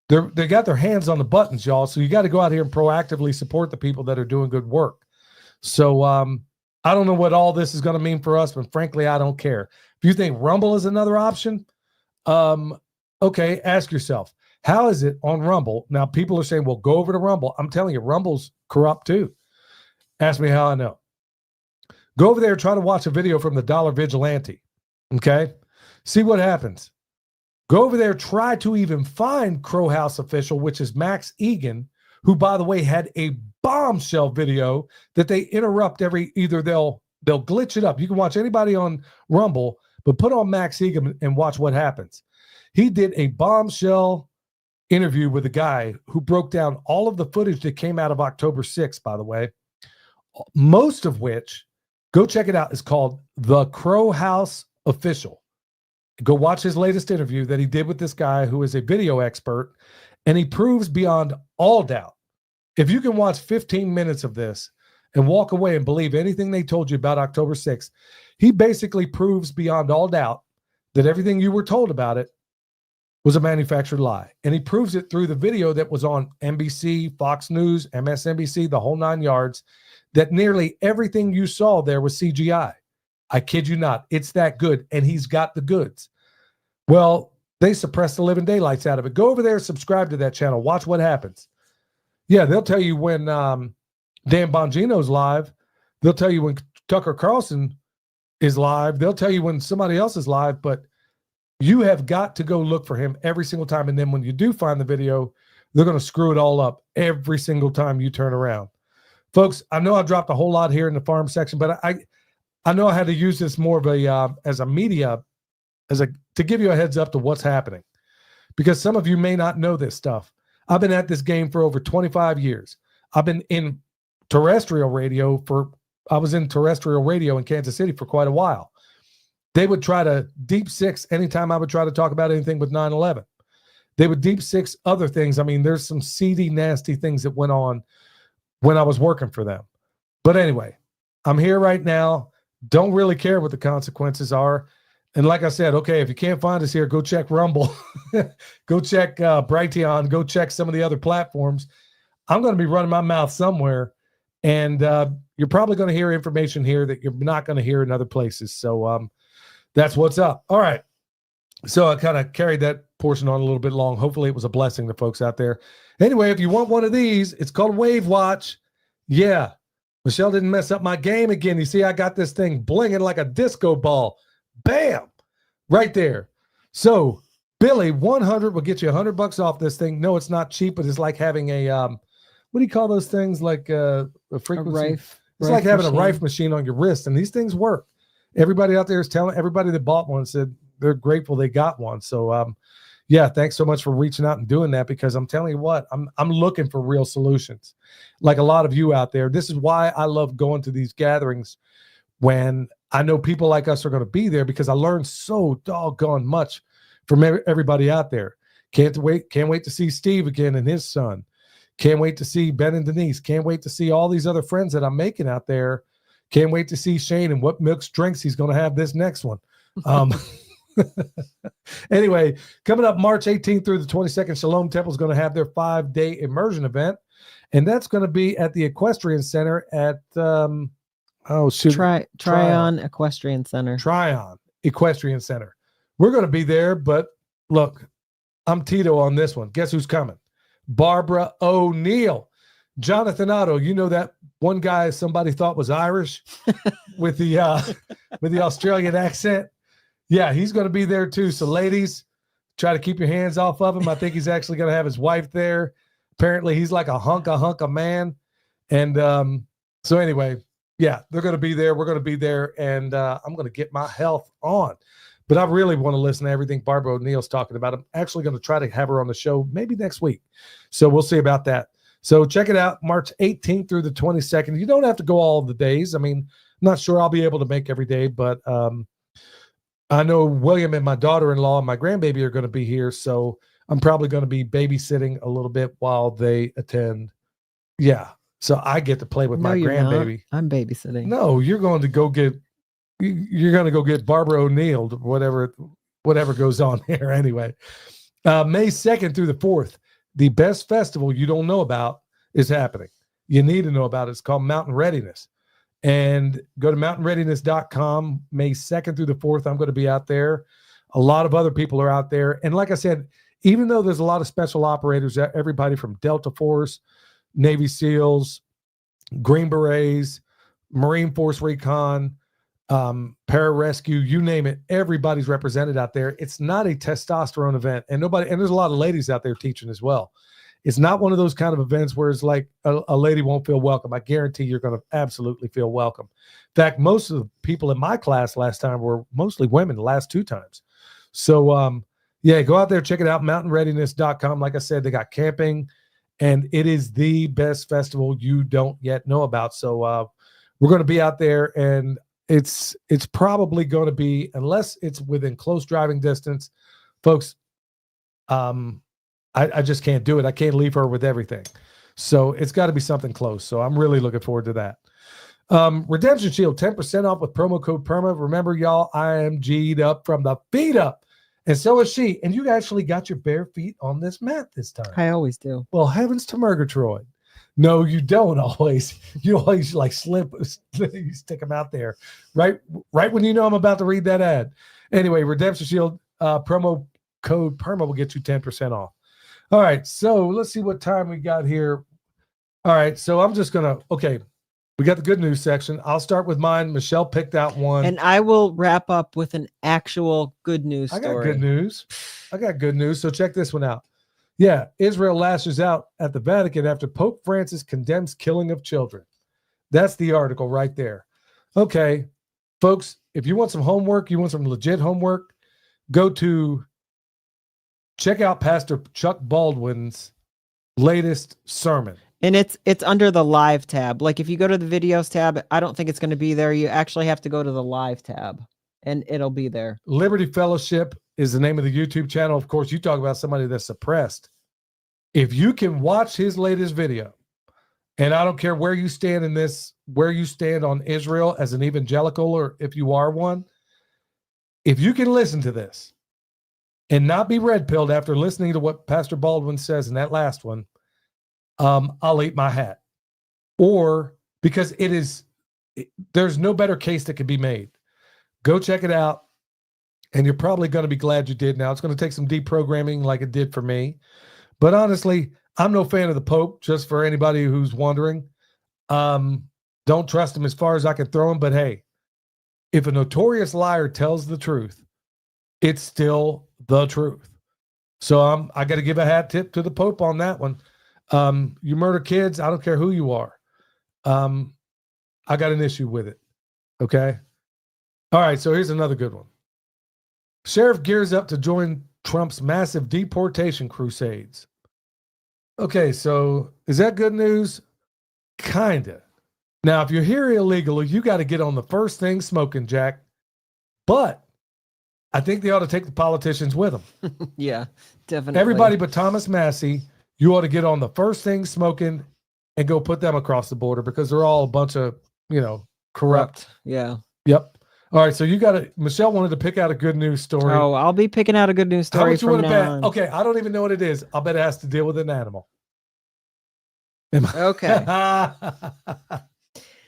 They got their hands on the buttons, y'all. So you got to go out here and proactively support the people that are doing good work. So I don't know what all this is going to mean for us, but frankly, I don't care. If you think Rumble is another option, okay, ask yourself, how is it on Rumble? Now, people are saying, well, go over to Rumble. I'm telling you, Rumble's corrupt too. Ask me how I know. Go over there, try to watch a video from the Dollar Vigilante, okay? See what happens. Go over there, try to even find Crow House Official, which is Max Egan, who, by the way, had a bombshell video that they interrupt either they'll glitch it up. You can watch anybody on Rumble, but put on Max Egan and watch what happens. He did a bombshell interview with a guy who broke down all of the footage that came out of October 6th, by the way, most of which, go check it out, is called The Crow House Official. Go watch his latest interview that he did with this guy who is a video expert, and he proves beyond all doubt. If you can watch 15 minutes of this and walk away and believe anything they told you about October 6th, he basically proves beyond all doubt that everything you were told about it was a manufactured lie. And he proves it through the video that was on NBC, Fox News, MSNBC, the whole 9 yards, that nearly everything you saw there was CGI. I kid you not. It's that good. And he's got the goods. Well, they suppressed the living daylights out of it. Go over there, subscribe to that channel. Watch what happens. Yeah, they'll tell you when Dan Bongino's live. They'll tell you when Tucker Carlson is live. They'll tell you when somebody else is live, but you have got to go look for him every single time. And then when you do find the video, they're going to screw it all up every single time you turn around. Folks, I know I dropped a whole lot here in the farm section, but I know I had to use this more of a as a media, to give you a heads up to what's happening, because some of you may not know this stuff. I've been at this game for over 25 years. I've been in terrestrial radio I was in terrestrial radio in Kansas City for quite a while. They would try to deep six anytime I would try to talk about anything with 9/11. They would deep six other things. I mean, there's some seedy, nasty things that went on when I was working for them. But anyway, I'm here right now. Don't really care what the consequences are. And like I said, okay, if you can't find us here, go check Rumble. Go check Brighteon. Go check some of the other platforms. I'm going to be running my mouth somewhere. And you're probably going to hear information here that you're not going to hear in other places. So that's what's up. All right. So I kind of carried that portion on a little bit long. Hopefully it was a blessing to folks out there. Anyway, if you want one of these, it's called Wave Watch. Yeah. Michelle didn't mess up my game again. You see, I got this thing blinging like a disco ball. Bam! Right there. So, Billy, 100 will get you $100 off this thing. No, it's not cheap, but it's like having a, what do you call those things? Like a frequency? It's like having a Rife machine on your wrist, and these things work. Everybody out there is telling, everybody that bought one said they're grateful they got one. So, yeah, thanks so much for reaching out and doing that, because I'm telling you what, I'm looking for real solutions. Like a lot of you out there. This is why I love going to these gatherings when I know people like us are going to be there, because I learned so doggone much from everybody out there. Can't wait to see Steve again and his son. Can't wait to see Ben and Denise. Can't wait to see all these other friends that I'm making out there. Can't wait to see Shane and what mixed drinks he's going to have this next one. Anyway, coming up March 18th through the 22nd, Shalom Temple is going to have their 5-day immersion event. And that's going to be at the Equestrian Center at, Tryon Equestrian Center. Tryon Equestrian Center. We're going to be there, but look, I'm Tito on this one. Guess who's coming? Barbara O'Neill. Jonathan Otto, you know that one guy somebody thought was Irish with the Australian accent? Yeah, he's going to be there too. So ladies, try to keep your hands off of him. I think he's actually going to have his wife there. Apparently he's like a hunk of man. And so anyway, yeah, they're going to be there. We're going to be there, and I'm going to get my health on. But I really want to listen to everything Barbara O'Neill's talking about. I'm actually going to try to have her on the show maybe next week. So we'll see about that. So check it out, March 18th through the 22nd. You don't have to go all the days. I mean, I'm not sure I'll be able to make every day, but I know William and my daughter-in-law and my grandbaby are going to be here. So I'm probably going to be babysitting a little bit while they attend. Yeah. So I get to play with my grandbaby. Not. I'm babysitting. No, you're going to go get Barbara O'Neill, whatever goes on here. Anyway, May 2nd through the 4th, the best festival you don't know about is happening. You need to know about it. It's called Mountain Readiness. And go to mountainreadiness.com. May 2nd through the 4th, I'm going to be out there. A lot of other people are out there. And like I said, even though there's a lot of special operators, everybody from Delta Force, Navy SEALs, Green Berets, Marine Force Recon, pararescue, you name it, everybody's represented out there. It's not a testosterone event, and there's a lot of ladies out there teaching as well. It's not one of those kind of events where it's like a lady won't feel welcome. I guarantee you're going to absolutely feel welcome. In fact, most of the people in my class last time were mostly women the last 2 times. So, yeah, go out there, check it out, mountainreadiness.com. Like I said, they got camping, and it is the best festival you don't yet know about. So we're going to be out there, and it's probably going to be, unless it's within close driving distance, folks, I just can't do it. I can't leave her with everything. So it's got to be something close. So I'm really looking forward to that. Redemption Shield, 10% off with promo code PERMA. Remember, y'all, I am G'd up from the feet up. And so is she. And you actually got your bare feet on this mat this time. I always do. Well, heavens to Murgatroyd. No, you don't always. You always like slip, you stick them out there. Right when you know I'm about to read that ad. Anyway, Redemption Shield, promo code PERMA will get you 10% off. All right, so let's see what time we got here. All right, so I'm just going to, okay, we got the good news section. I'll start with mine. Michelle picked out one. And I will wrap up with an actual good news story. I got good news. So check this one out. Yeah, Israel lashes out at the Vatican after Pope Francis condemns killing of children. That's the article right there. Okay, folks, if you want some homework, you want some legit homework, go to check out Pastor Chuck Baldwin's latest sermon. And it's under the live tab. Like if you go to the videos tab, I don't think it's going to be there. You actually have to go to the live tab and it'll be there. Liberty Fellowship is the name of the YouTube channel. Of course, you talk about somebody that's suppressed. If you can watch his latest video, and I don't care where you stand in this, where you stand on Israel as an evangelical, or if you are one, if you can listen to this and not be red-pilled after listening to what Pastor Baldwin says in that last one, I'll eat my hat. Or because there's no better case that could be made. Go check it out, and you're probably going to be glad you did. Now, it's going to take some deprogramming like it did for me. But honestly, I'm no fan of the Pope, just for anybody who's wondering. Don't trust him as far as I can throw him. But hey, if a notorious liar tells the truth, it's still the truth. So I got to give a hat tip to the Pope on that one. You murder kids, I don't care who you are. I got an issue with it. Okay. All right. So here's another good one. Sheriff gears up to join Trump's massive deportation crusades. Okay. So is that good news? Kinda. Now, if you're here illegally, you got to get on the first thing smoking, Jack. But I think they ought to take the politicians with them. Yeah, definitely. Everybody but Thomas Massey, you ought to get on the first thing smoking and go put them across the border because they're all a bunch of, corrupt. Yeah. Yep. All right. So Michelle wanted to pick out a good news story. Oh, I'll be picking out a good news story. How much you want to bet? On. Okay. I don't even know what it is. I'll bet it has to deal with an animal. Okay.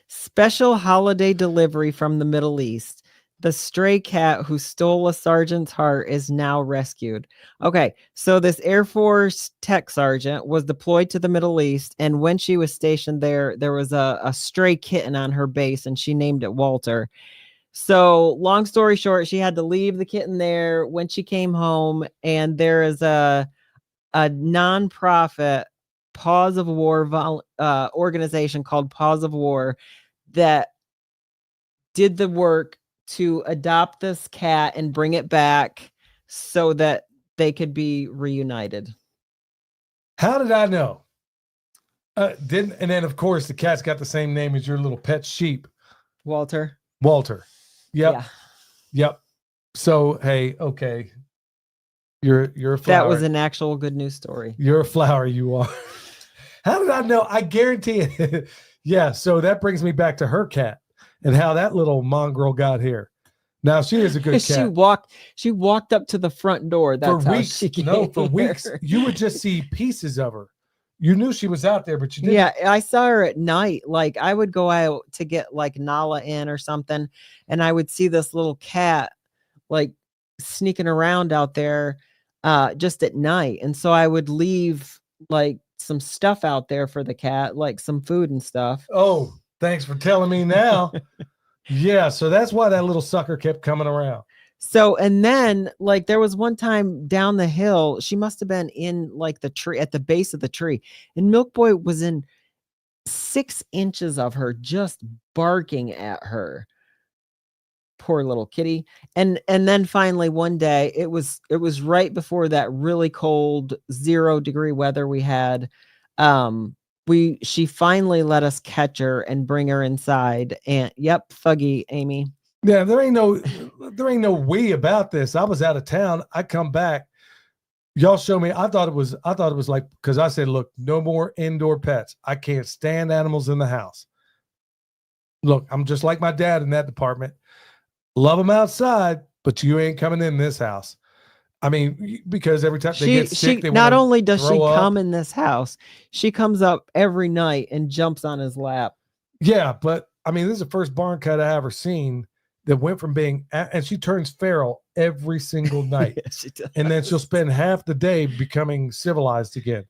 Special holiday delivery from the Middle East. The stray cat who stole a sergeant's heart is now rescued. Okay, so this Air Force tech sergeant was deployed to the Middle East, and when she was stationed there, there was a stray kitten on her base, and she named it Walter. So long story short, she had to leave the kitten there when she came home, and there is a nonprofit Pause of War organization called Pause of War that did the work to adopt this cat and bring it back so that they could be reunited. How did I know? And then of course the cat's got the same name as your little pet sheep. Walter. Yep. Yeah. Yep. So, hey, okay. You're a flower. That was an actual good news story. You're a flower, you are. How did I know? I guarantee it. Yeah, so that brings me back to her cat and how that little mongrel got here. Now she is a good cat. She walked up to the front door. That's for weeks. For weeks, you would just see pieces of her. You knew she was out there, but you didn't. Yeah, I saw her at night. Like I would go out to get like Nala in or something, and I would see this little cat like sneaking around out there just at night. And so I would leave like some stuff out there for the cat, like some food and stuff. Oh, thanks for telling me now. Yeah, so that's why that little sucker kept coming around. So, and then like there was one time down the hill, she must have been in like the tree at the base of the tree, and Milk Boy was in 6 inches of her, just barking at her. Poor little kitty. And then finally one day, it was right before that really cold 0-degree weather we had. She finally let us catch her and bring her inside. And yep, Fuggy, Amy. Yeah, there ain't no we about this. I was out of town. I come back. Y'all show me. I thought it was like, because I said, look, no more indoor pets. I can't stand animals in the house. Look, I'm just like my dad in that department. Love them outside, but you ain't coming in this house. I mean, because every time they get sick, they not only does she up. come in this house, she comes up every night and jumps on his lap. Yeah, but I mean, this is the first barn cut I ever seen that went from being, and she turns feral every single night. Yes, she does. And then she'll spend half the day becoming civilized again.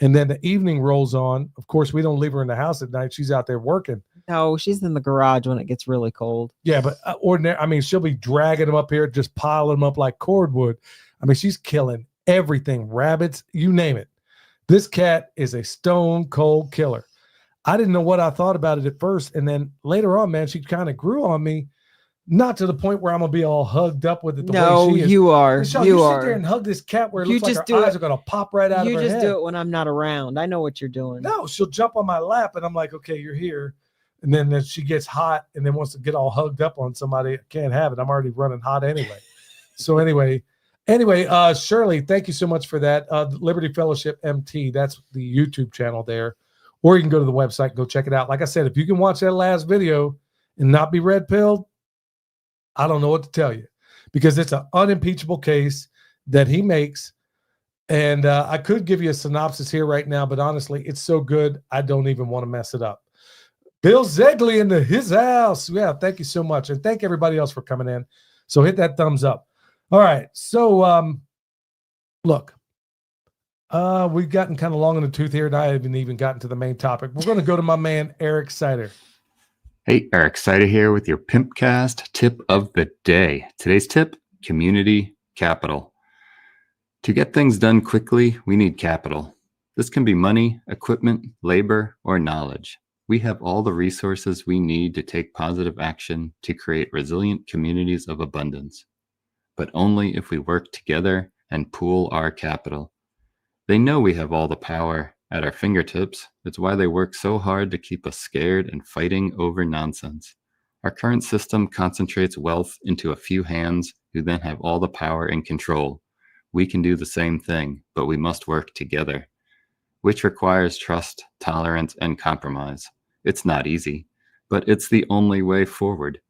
And then the evening rolls on. Of course, we don't leave her in the house at night. She's out there working. No, she's in the garage when it gets really cold. Yeah, but ordinary. I mean, she'll be dragging them up here, just piling them up like cordwood. I mean, she's killing everything, rabbits, you name it. This cat is a stone cold killer. I didn't know what I thought about it at first. And then later on, man, she kind of grew on me. Not to the point where I'm going to be all hugged up with it the way she is. You are. Michelle, you sit there and hug this cat where it looks like her eyes are going to pop right out of her head. You just do it when I'm not around. I know what you're doing. No, she'll jump on my lap and I'm like, okay, you're here. And then she gets hot and then wants to get all hugged up on somebody. I can't have it. I'm already running hot anyway. So anyway, Shirley, thank you so much for that. Liberty Fellowship MT, that's the YouTube channel there. Or you can go to the website, go check it out. Like I said, if you can watch that last video and not be red-pilled, I don't know what to tell you, because it's an unimpeachable case that he makes. And I could give you a synopsis here right now, but honestly, it's so good, I don't even want to mess it up. Bill Zegley into his house. Yeah, thank you so much. And thank everybody else for coming in. So hit that thumbs up. All right. So, look, we've gotten kind of long in the tooth here, and I haven't even gotten to the main topic. We're going to go to my man, Eric Sider. Hey, Eric Sider here with your Pimpcast tip of the day. Today's tip, community capital. To get things done quickly, we need capital. This can be money, equipment, labor, or knowledge. We have all the resources we need to take positive action to create resilient communities of abundance, but only if we work together and pool our capital. They know we have all the power at our fingertips. It's why they work so hard to keep us scared and fighting over nonsense. Our current system concentrates wealth into a few hands who then have all the power and control. We can do the same thing, but we must work together, which requires trust, tolerance, and compromise. It's not easy, but it's the only way forward.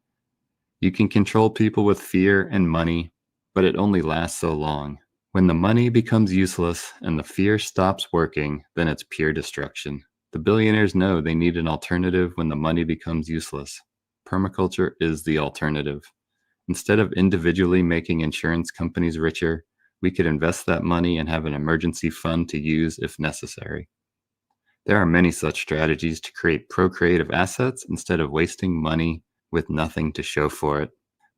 You can control people with fear and money, but it only lasts so long. When the money becomes useless and the fear stops working, then it's pure destruction. The billionaires know they need an alternative when the money becomes useless. Permaculture is the alternative. Instead of individually making insurance companies richer, we could invest that money and have an emergency fund to use if necessary. There are many such strategies to create procreative assets instead of wasting money with nothing to show for it.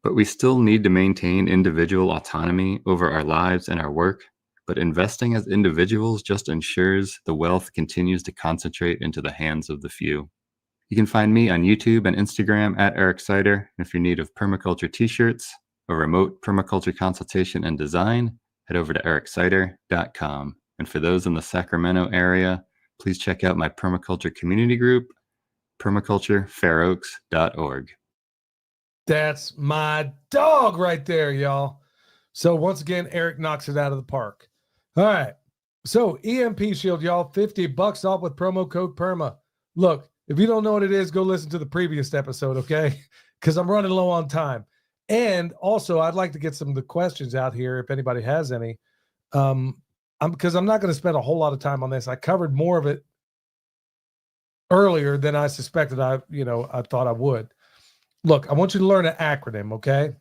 But we still need to maintain individual autonomy over our lives and our work. But investing as individuals just ensures the wealth continues to concentrate into the hands of the few. You can find me on YouTube and Instagram at Eric Sider. If you're in need of permaculture t-shirts or remote permaculture consultation and design, head over to ericsider.com. And for those in the Sacramento area, please check out my permaculture community group, permaculturefairoaks.org. That's my dog right there, y'all. So once again, Eric knocks it out of the park. All right. So EMP Shield, y'all, $50 off with promo code PERMA. Look, if you don't know what it is, go listen to the previous episode, okay? Because I'm running low on time. And also, I'd like to get some of the questions out here if anybody has any. Because I'm not going to spend a whole lot of time on this. I covered more of it earlier than I suspected I thought I would. Look, I want you to learn an acronym, okay?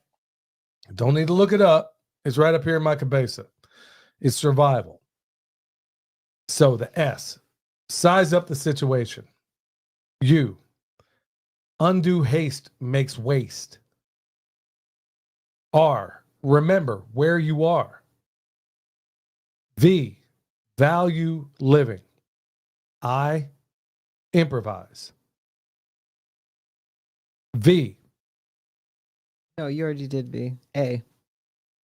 Don't need to look it up. It's right up here in my cabeza. It's survival. So the S, size up the situation. U, undue haste makes waste. R, remember where you are. V, value living. I, improvise. V. No, you already did B. A.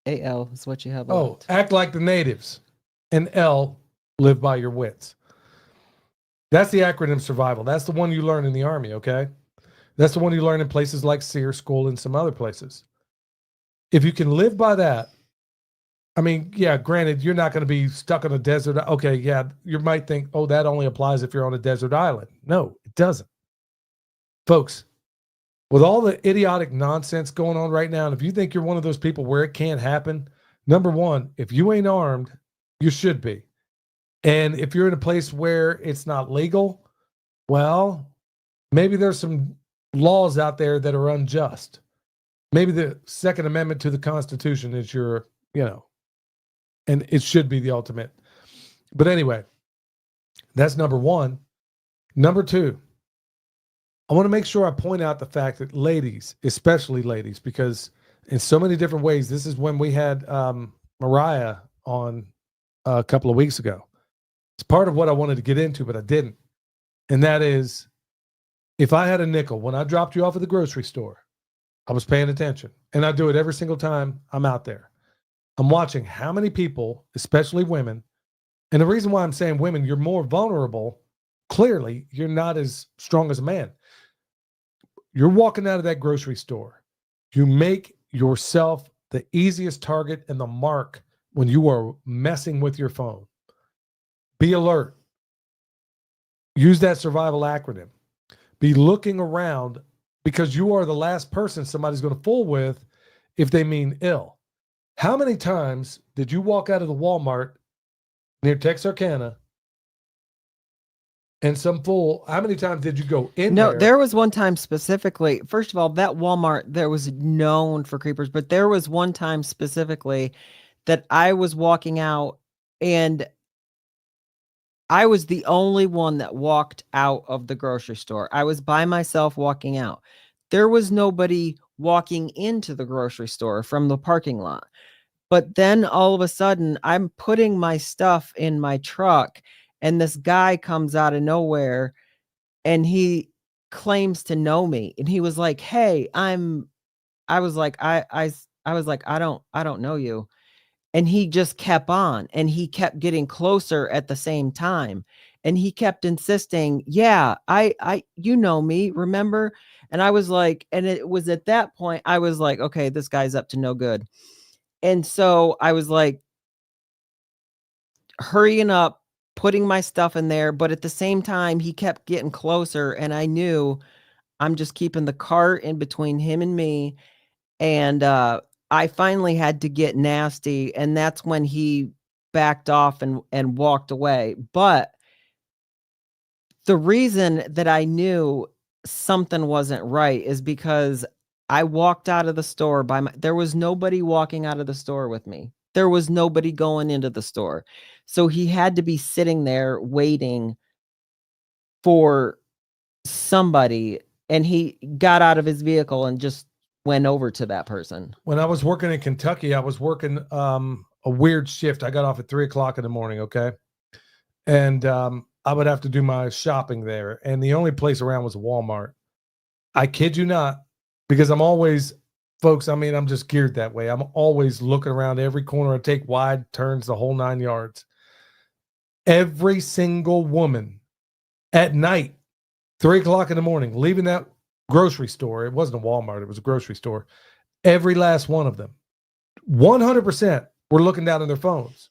A-L is what you have Oh, left. act like the natives. And L, live by your wits. That's the acronym survival. That's the one you learn in the Army, okay? That's the one you learn in places like SEER school and some other places. If you can live by that, I mean, yeah, granted, you're not going to be stuck on a desert. Okay, yeah, you might think, oh, that only applies if you're on a desert island. No, it doesn't. Folks, with all the idiotic nonsense going on right now, and if you think you're one of those people where it can't happen, number one, if you ain't armed, you should be. And if you're in a place where it's not legal, well, maybe there's some laws out there that are unjust. Maybe the Second Amendment to the Constitution is your, and it should be the ultimate. But anyway, that's number one. Number two, I want to make sure I point out the fact that ladies, especially ladies, because in so many different ways, this is when we had Mariah on a couple of weeks ago. It's part of what I wanted to get into, but I didn't. And that is, if I had a nickel, when I dropped you off at the grocery store, I was paying attention. And I do it every single time I'm out there. I'm watching how many people, especially women, and the reason why I'm saying women, you're more vulnerable. Clearly, you're not as strong as a man. You're walking out of that grocery store. You make yourself the easiest target and the mark when you are messing with your phone. Be alert. Use that survival acronym. Be looking around because you are the last person somebody's going to fool with if they mean ill. How many times did you walk out of the Walmart near Texarkana and some fool, how many times did you go in there? No, there was one time specifically. First of all, that Walmart, there was known for creepers, but there was one time specifically that I was walking out and I was the only one that walked out of the grocery store. I was by myself walking out. There was nobody walking into the grocery store from the parking lot. But then all of a sudden, I'm putting my stuff in my truck, and this guy comes out of nowhere, and he claims to know me. And he was like, "Hey, I was like, I was like, I don't know you." And he just kept on, and he kept getting closer at the same time. And he kept insisting, "Yeah, you know me, remember?" And I was like, and it was at that point, I was like, okay, this guy's up to no good. And so I was like hurrying up, putting my stuff in there. But at the same time, he kept getting closer. And I knew I'm just keeping the cart in between him and me. And I finally had to get nasty. And that's when he backed off and walked away. But the reason that I knew something wasn't right is because I walked out of the store there was nobody walking out of the store with me. There was nobody going into the store. So he had to be sitting there waiting for somebody, and he got out of his vehicle and just went over to that person. When I was working in Kentucky, I was working a weird shift. I got off at 3:00 in the morning. Okay. And I would have to do my shopping there. And the only place around was Walmart. I kid you not, because I'm always, folks, I mean, I'm just geared that way. I'm always looking around every corner. I take wide turns, the whole 9 yards. Every single woman at night, 3:00 in the morning, leaving that grocery store. It wasn't a Walmart. It was a grocery store. Every last one of them, 100% were looking down at their phones.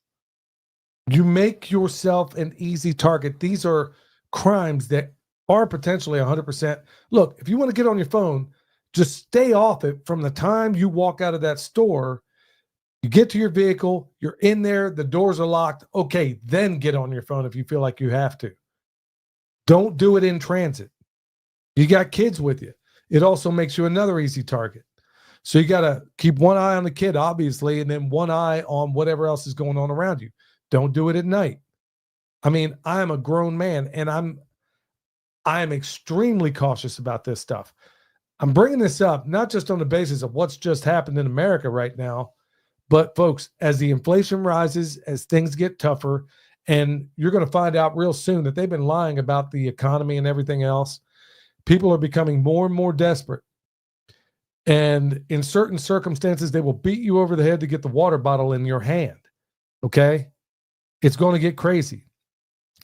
You make yourself an easy target. These are crimes that are potentially 100%. Look, if you want to get on your phone, just stay off it from the time you walk out of that store. You get to your vehicle, you're in there, the doors are locked. Okay, then get on your phone if you feel like you have to. Don't do it in transit. You got kids with you. It also makes you another easy target. So you got to keep one eye on the kid, obviously, and then one eye on whatever else is going on around you. Don't do it at night. I mean, I am a grown man, and I am extremely cautious about this stuff. I'm bringing this up not just on the basis of what's just happened in America right now, But folks, as the inflation rises, as things get tougher, and you're going to find out real soon that they've been lying about the economy and everything else, people are becoming more and more desperate. And in certain circumstances, they will beat you over the head to get the water bottle in your hand. Okay? It's going to get crazy.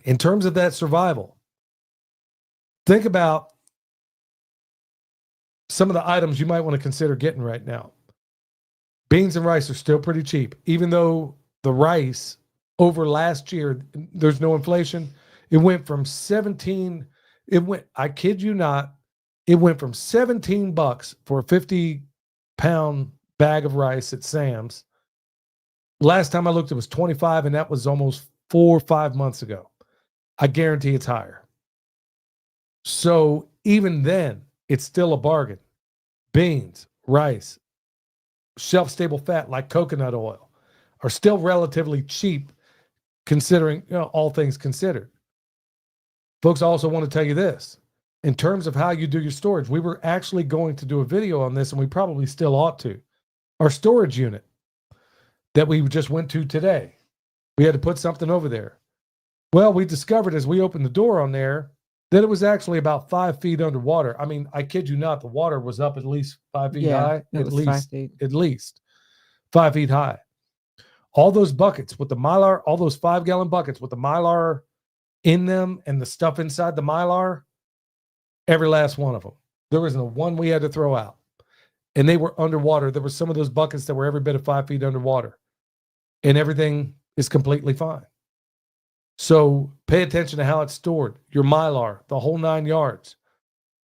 In terms of that survival, think about some of the items you might want to consider getting right now. Beans and rice are still pretty cheap, even though the rice over last year, there's no inflation. It went from 17, I kid you not, it went from $17 for a 50-pound bag of rice at Sam's. Last time I looked, it was 25, and that was almost 4 or 5 months ago. I guarantee it's higher. So even then, it's still a bargain. Beans, rice, shelf-stable fat like coconut oil are still relatively cheap considering, all things considered. Folks, I also want to tell you this. In terms of how you do your storage, we were actually going to do a video on this, and we probably still ought to. Our storage unit that we just went to today, we had to put something over there. Well, we discovered as we opened the door on there that it was actually about 5 feet underwater. I mean, I kid you not, the water was up at least 5 feet high. It was 5 feet. At least 5 feet high. All those buckets with the Mylar, all those 5-gallon buckets with the Mylar in them and the stuff inside the Mylar, every last one of them. There wasn't one we had to throw out. And they were underwater. There were some of those buckets that were every bit of 5 feet underwater. And everything is completely fine. So pay attention to how it's stored. Your Mylar, the whole 9 yards.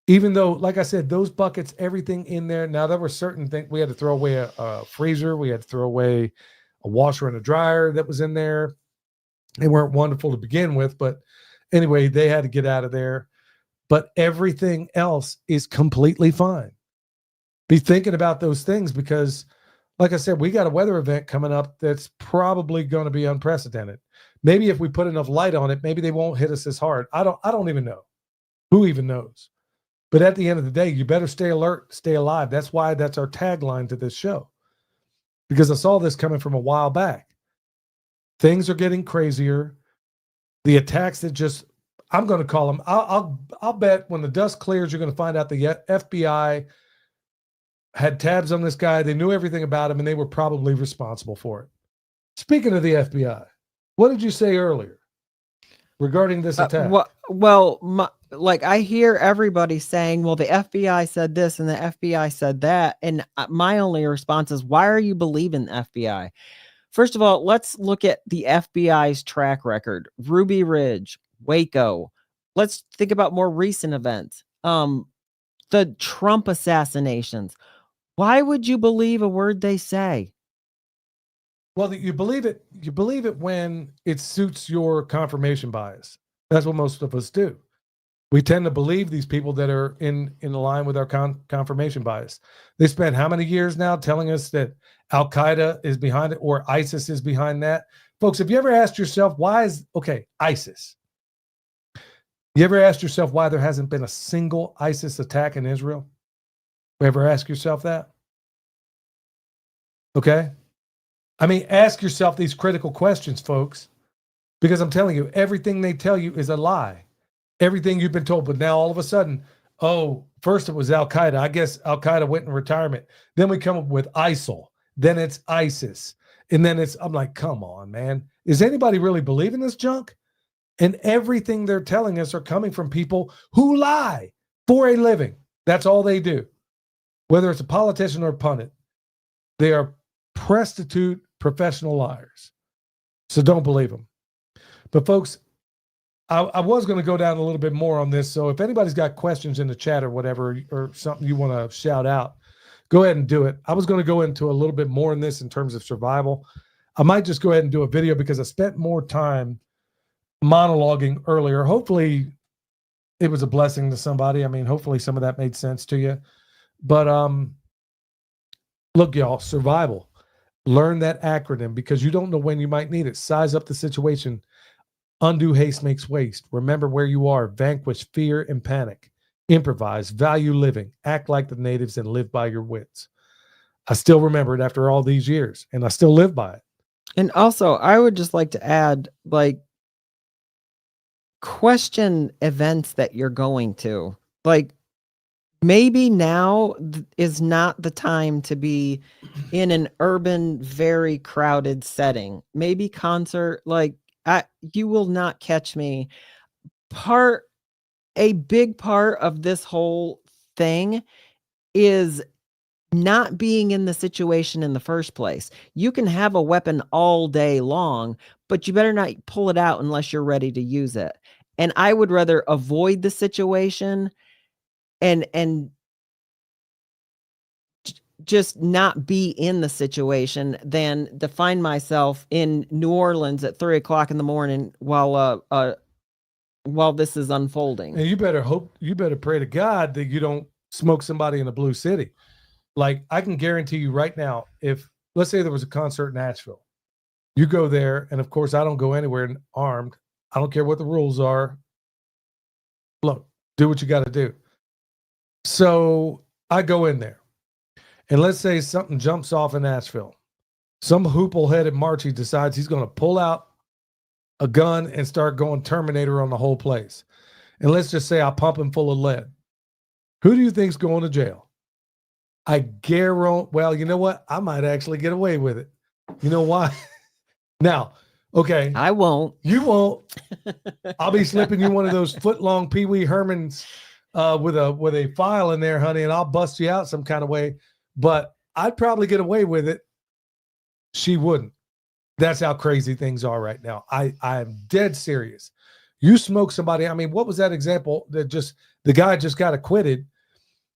Even though, like I said, those buckets, everything in there. Now, there were certain things. We had to throw away a freezer. We had to throw away a washer and a dryer that was in there. They weren't wonderful to begin with. But anyway, they had to get out of there. But everything else is completely fine. Be thinking about those things because, like I said, we got a weather event coming up that's probably going to be unprecedented. Maybe if we put enough light on it, maybe they won't hit us as hard. I don't even know. Who even knows? But at the end of the day, you better stay alert, stay alive. That's why that's our tagline to this show. Because I saw this coming from a while back. Things are getting crazier. The attacks that just, I'm going to call them, I'll bet when the dust clears, you're going to find out the FBI had tabs on this guy. They knew everything about him, and they were probably responsible for it. Speaking of the FBI, what did you say earlier regarding this attack? Like I hear everybody saying, well, the FBI said this and the FBI said that. And my only response is, why are you believing the FBI? First of all, let's look at the FBI's track record. Ruby Ridge, Waco. Let's think about more recent events. The Trump assassinations. Why would you believe a word they say? Well, you believe it when it suits your confirmation bias. That's what most of us do. We tend to believe these people that are in line with our confirmation bias. They spent how many years now telling us that Al-Qaeda is behind it or ISIS is behind that? Folks, have you ever asked yourself, ISIS? You ever asked yourself why there hasn't been a single ISIS attack in Israel? Ever ask yourself that? Okay. I mean, ask yourself these critical questions, folks, because I'm telling you, everything they tell you is a lie. Everything you've been told, but now all of a sudden, first it was Al-Qaeda. I guess Al-Qaeda went in retirement. Then we come up with ISIL. Then it's ISIS. And then I'm like, come on, man. Is anybody really believing this junk? And everything they're telling us are coming from people who lie for a living. That's all they do. Whether it's a politician or a pundit, they are prostitute professional liars. So don't believe them. But folks, I was going to go down a little bit more on this. So if anybody's got questions in the chat or whatever, or something you want to shout out, go ahead and do it. I was going to go into a little bit more in this in terms of survival. I might just go ahead and do a video because I spent more time monologuing earlier. Hopefully it was a blessing to somebody. I mean, hopefully some of that made sense to you. But look, y'all, survival. Learn that acronym because you don't know when you might need it. Size up the situation. Undue haste makes waste. Remember where you are. Vanquish fear and panic. Improvise. Value living. Act like the natives and live by your wits. I still remember it after all these years, and I still live by it. And also, I would just like to add, like, question events that you're going to. Like, maybe now is not the time to be in an urban, very crowded setting. Maybe concert, like, you will not catch me. A big part of this whole thing is not being in the situation in the first place. You can have a weapon all day long, but you better not pull it out unless you're ready to use it. And I would rather avoid the situation and just not be in the situation than to find myself in New Orleans at 3:00 in the morning while this is unfolding. And you better pray to God that you don't smoke somebody in a blue city. Like, I can guarantee you right now, if let's say there was a concert in Nashville, you go there, and of course I don't go anywhere armed. I don't care what the rules are. Look, do what you got to do. So I go in there, and let's say something jumps off in Nashville. Some hoople-headed Marchie decides he's going to pull out a gun and start going Terminator on the whole place. And let's just say I pump him full of lead. Who do you think's going to jail? I guarantee, well, you know what? I might actually get away with it. You know why? Now, okay. I won't. You won't. I'll be slipping you one of those foot-long Pee Wee Hermans with a file in there, honey, and I'll bust you out some kind of way. But I'd probably get away with it. She wouldn't. That's how crazy things are right now. I am dead serious. You smoke somebody. I mean, what was that example that the guy just got acquitted?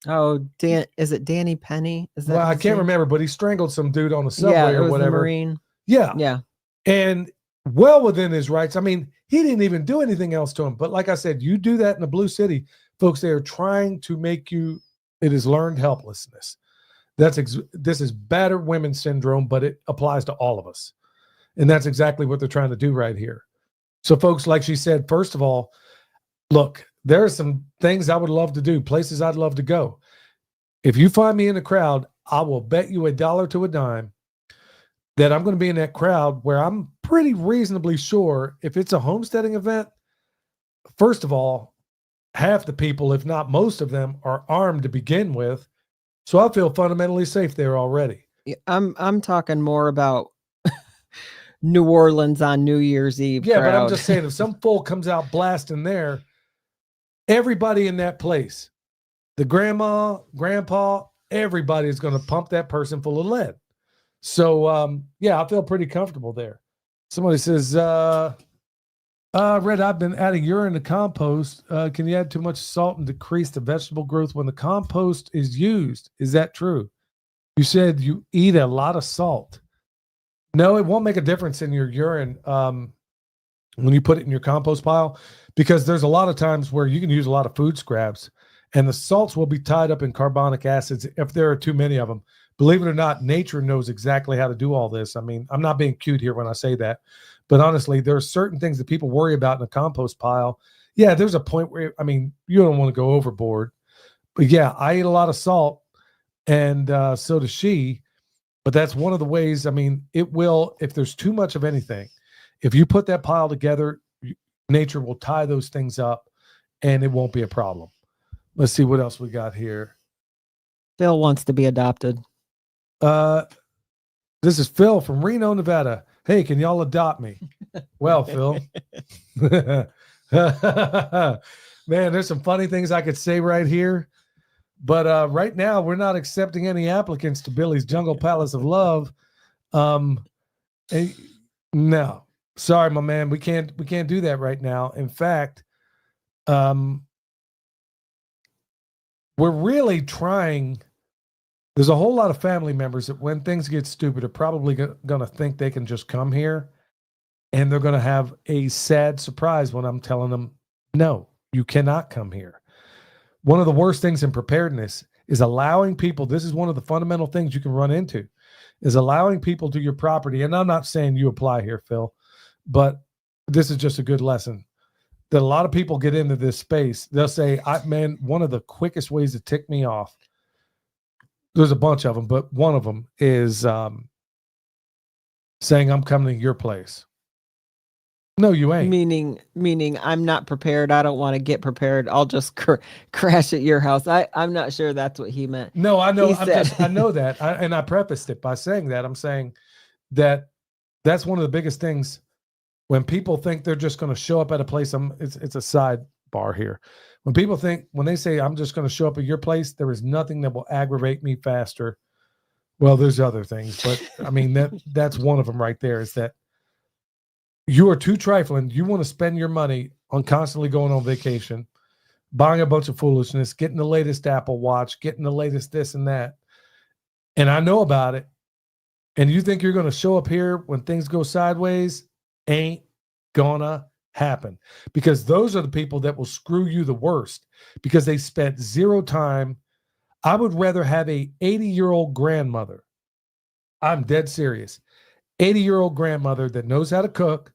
Oh, is it Danny Penny? Is that well, I can't name? remember, but he strangled some dude on a subway or whatever. The Marine. Yeah. Yeah. And well within his rights. I mean, he didn't even do anything else to him. But like I said, you do that in the blue city, folks, they are trying to make you, it is learned helplessness. This is battered women syndrome, but it applies to all of us. And that's exactly what they're trying to do right here. So folks, like she said, first of all, look, there are some things I would love to do, places I'd love to go. If you find me in the crowd, I will bet you $1 to a dime that I'm going to be in that crowd where I'm pretty reasonably sure if it's a homesteading event, first of all, half the people, if not most of them, are armed to begin with. So I feel fundamentally safe there already. I'm talking more about New Orleans on New Year's Eve. Yeah, crowd. but I'm just saying, if some fool comes out blasting there, everybody in that place, the grandma, grandpa, everybody is going to pump that person full of lead. So, yeah, I feel pretty comfortable there. Somebody says, Red, I've been adding urine to compost. Can you add too much salt and decrease the vegetable growth when the compost is used? Is that true? You said you eat a lot of salt. No, it won't make a difference in your urine when you put it in your compost pile, because there's a lot of times where you can use a lot of food scraps and the salts will be tied up in carbonic acids if there are too many of them. Believe it or not, nature knows exactly how to do all this. I mean, I'm not being cute here when I say that, but honestly, there are certain things that people worry about in a compost pile. Yeah, there's a point where, I mean, you don't want to go overboard. But yeah, I eat a lot of salt, and so does she. But that's one of the ways, I mean, it will, if there's too much of anything, if you put that pile together, nature will tie those things up, and it won't be a problem. Let's see what else we got here. Phil wants to be adopted. This is Phil from Reno, Nevada. Hey, can y'all adopt me? Well, Phil. Man, there's some funny things I could say right here. But right now, we're not accepting any applicants to Billy's Jungle Palace of Love. No, sorry, my man. We can't do that right now. In fact, we're really trying. There's a whole lot of family members that when things get stupid are probably going to think they can just come here, and they're going to have a sad surprise when I'm telling them, no, you cannot come here. One of the worst things in preparedness is allowing people, this is one of the fundamental things you can run into, is allowing people to your property. And I'm not saying you apply here, Phil, but this is just a good lesson that a lot of people get into this space. They'll say, man, one of the quickest ways to tick me off, there's a bunch of them, but one of them is saying, I'm coming to your place. No, you ain't. Meaning I'm not prepared. I don't want to get prepared. I'll just crash at your house. I'm not sure that's what he meant. No, I know. He I know that. And I prefaced it by saying that. I'm saying that that's one of the biggest things when people think they're just going to show up at a place. It's a sidebar here. When people think, when they say, I'm just going to show up at your place, there is nothing that will aggravate me faster. Well, there's other things, but I mean, that's one of them right there, is that you are too trifling. You want to spend your money on constantly going on vacation, buying a bunch of foolishness, getting the latest Apple Watch, getting the latest this and that. And I know about it. And you think you're going to show up here when things go sideways? Ain't gonna happen. Because those are the people that will screw you the worst, because they spent zero time. I would rather have a 80-year-old grandmother. I'm dead serious. 80-year-old grandmother that knows how to cook,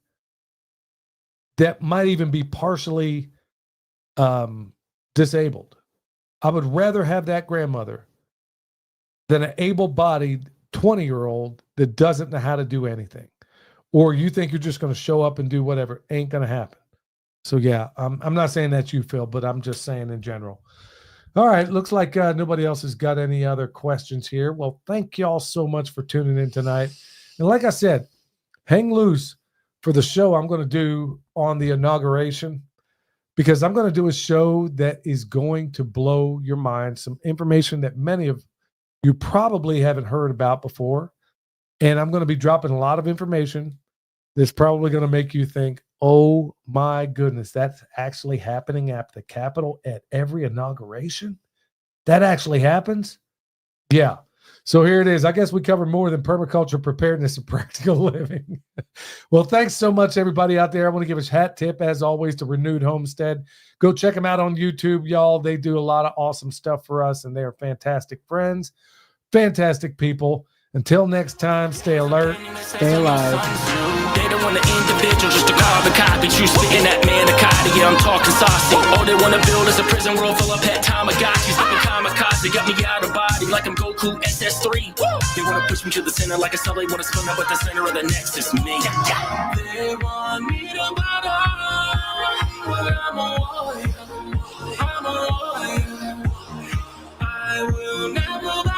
that might even be partially disabled. I would rather have that grandmother than an able-bodied 20-year-old that doesn't know how to do anything. Or you think you're just going to show up and do whatever. Ain't going to happen. So yeah, I'm not saying that you, Phil, but I'm just saying in general. All right, looks like nobody else has got any other questions here. Well, thank y'all so much for tuning in tonight. And like I said, hang loose for the show I'm going to do on the inauguration, because I'm going to do a show that is going to blow your mind. Some information that many of you probably haven't heard about before. And I'm going to be dropping a lot of information that's probably going to make you think, oh my goodness, that's actually happening at the Capitol at every inauguration? That actually happens? Yeah. So here it is. I guess we covered more than permaculture, preparedness, and practical living. Well, thanks so much, everybody out there. I want to give a hat tip, as always, to Renewed Homestead. Go check them out on YouTube, y'all. They do a lot of awesome stuff for us, and they are fantastic friends, fantastic people. Until next time, stay alert, stay alive. They don't want an individual, just a carbon copy. You spitting that manicotti, yeah, I'm talking saucy. All they want to build is a prison world full of pet Tamagotchis. Like a kamikaze, got me out of body like I'm Goku SS3. Woo! They want to push me to the center like a cell. They want to spin up at the center of the nexus, me. They want me to bow down, but I'm a warrior. I'm a warrior. I will never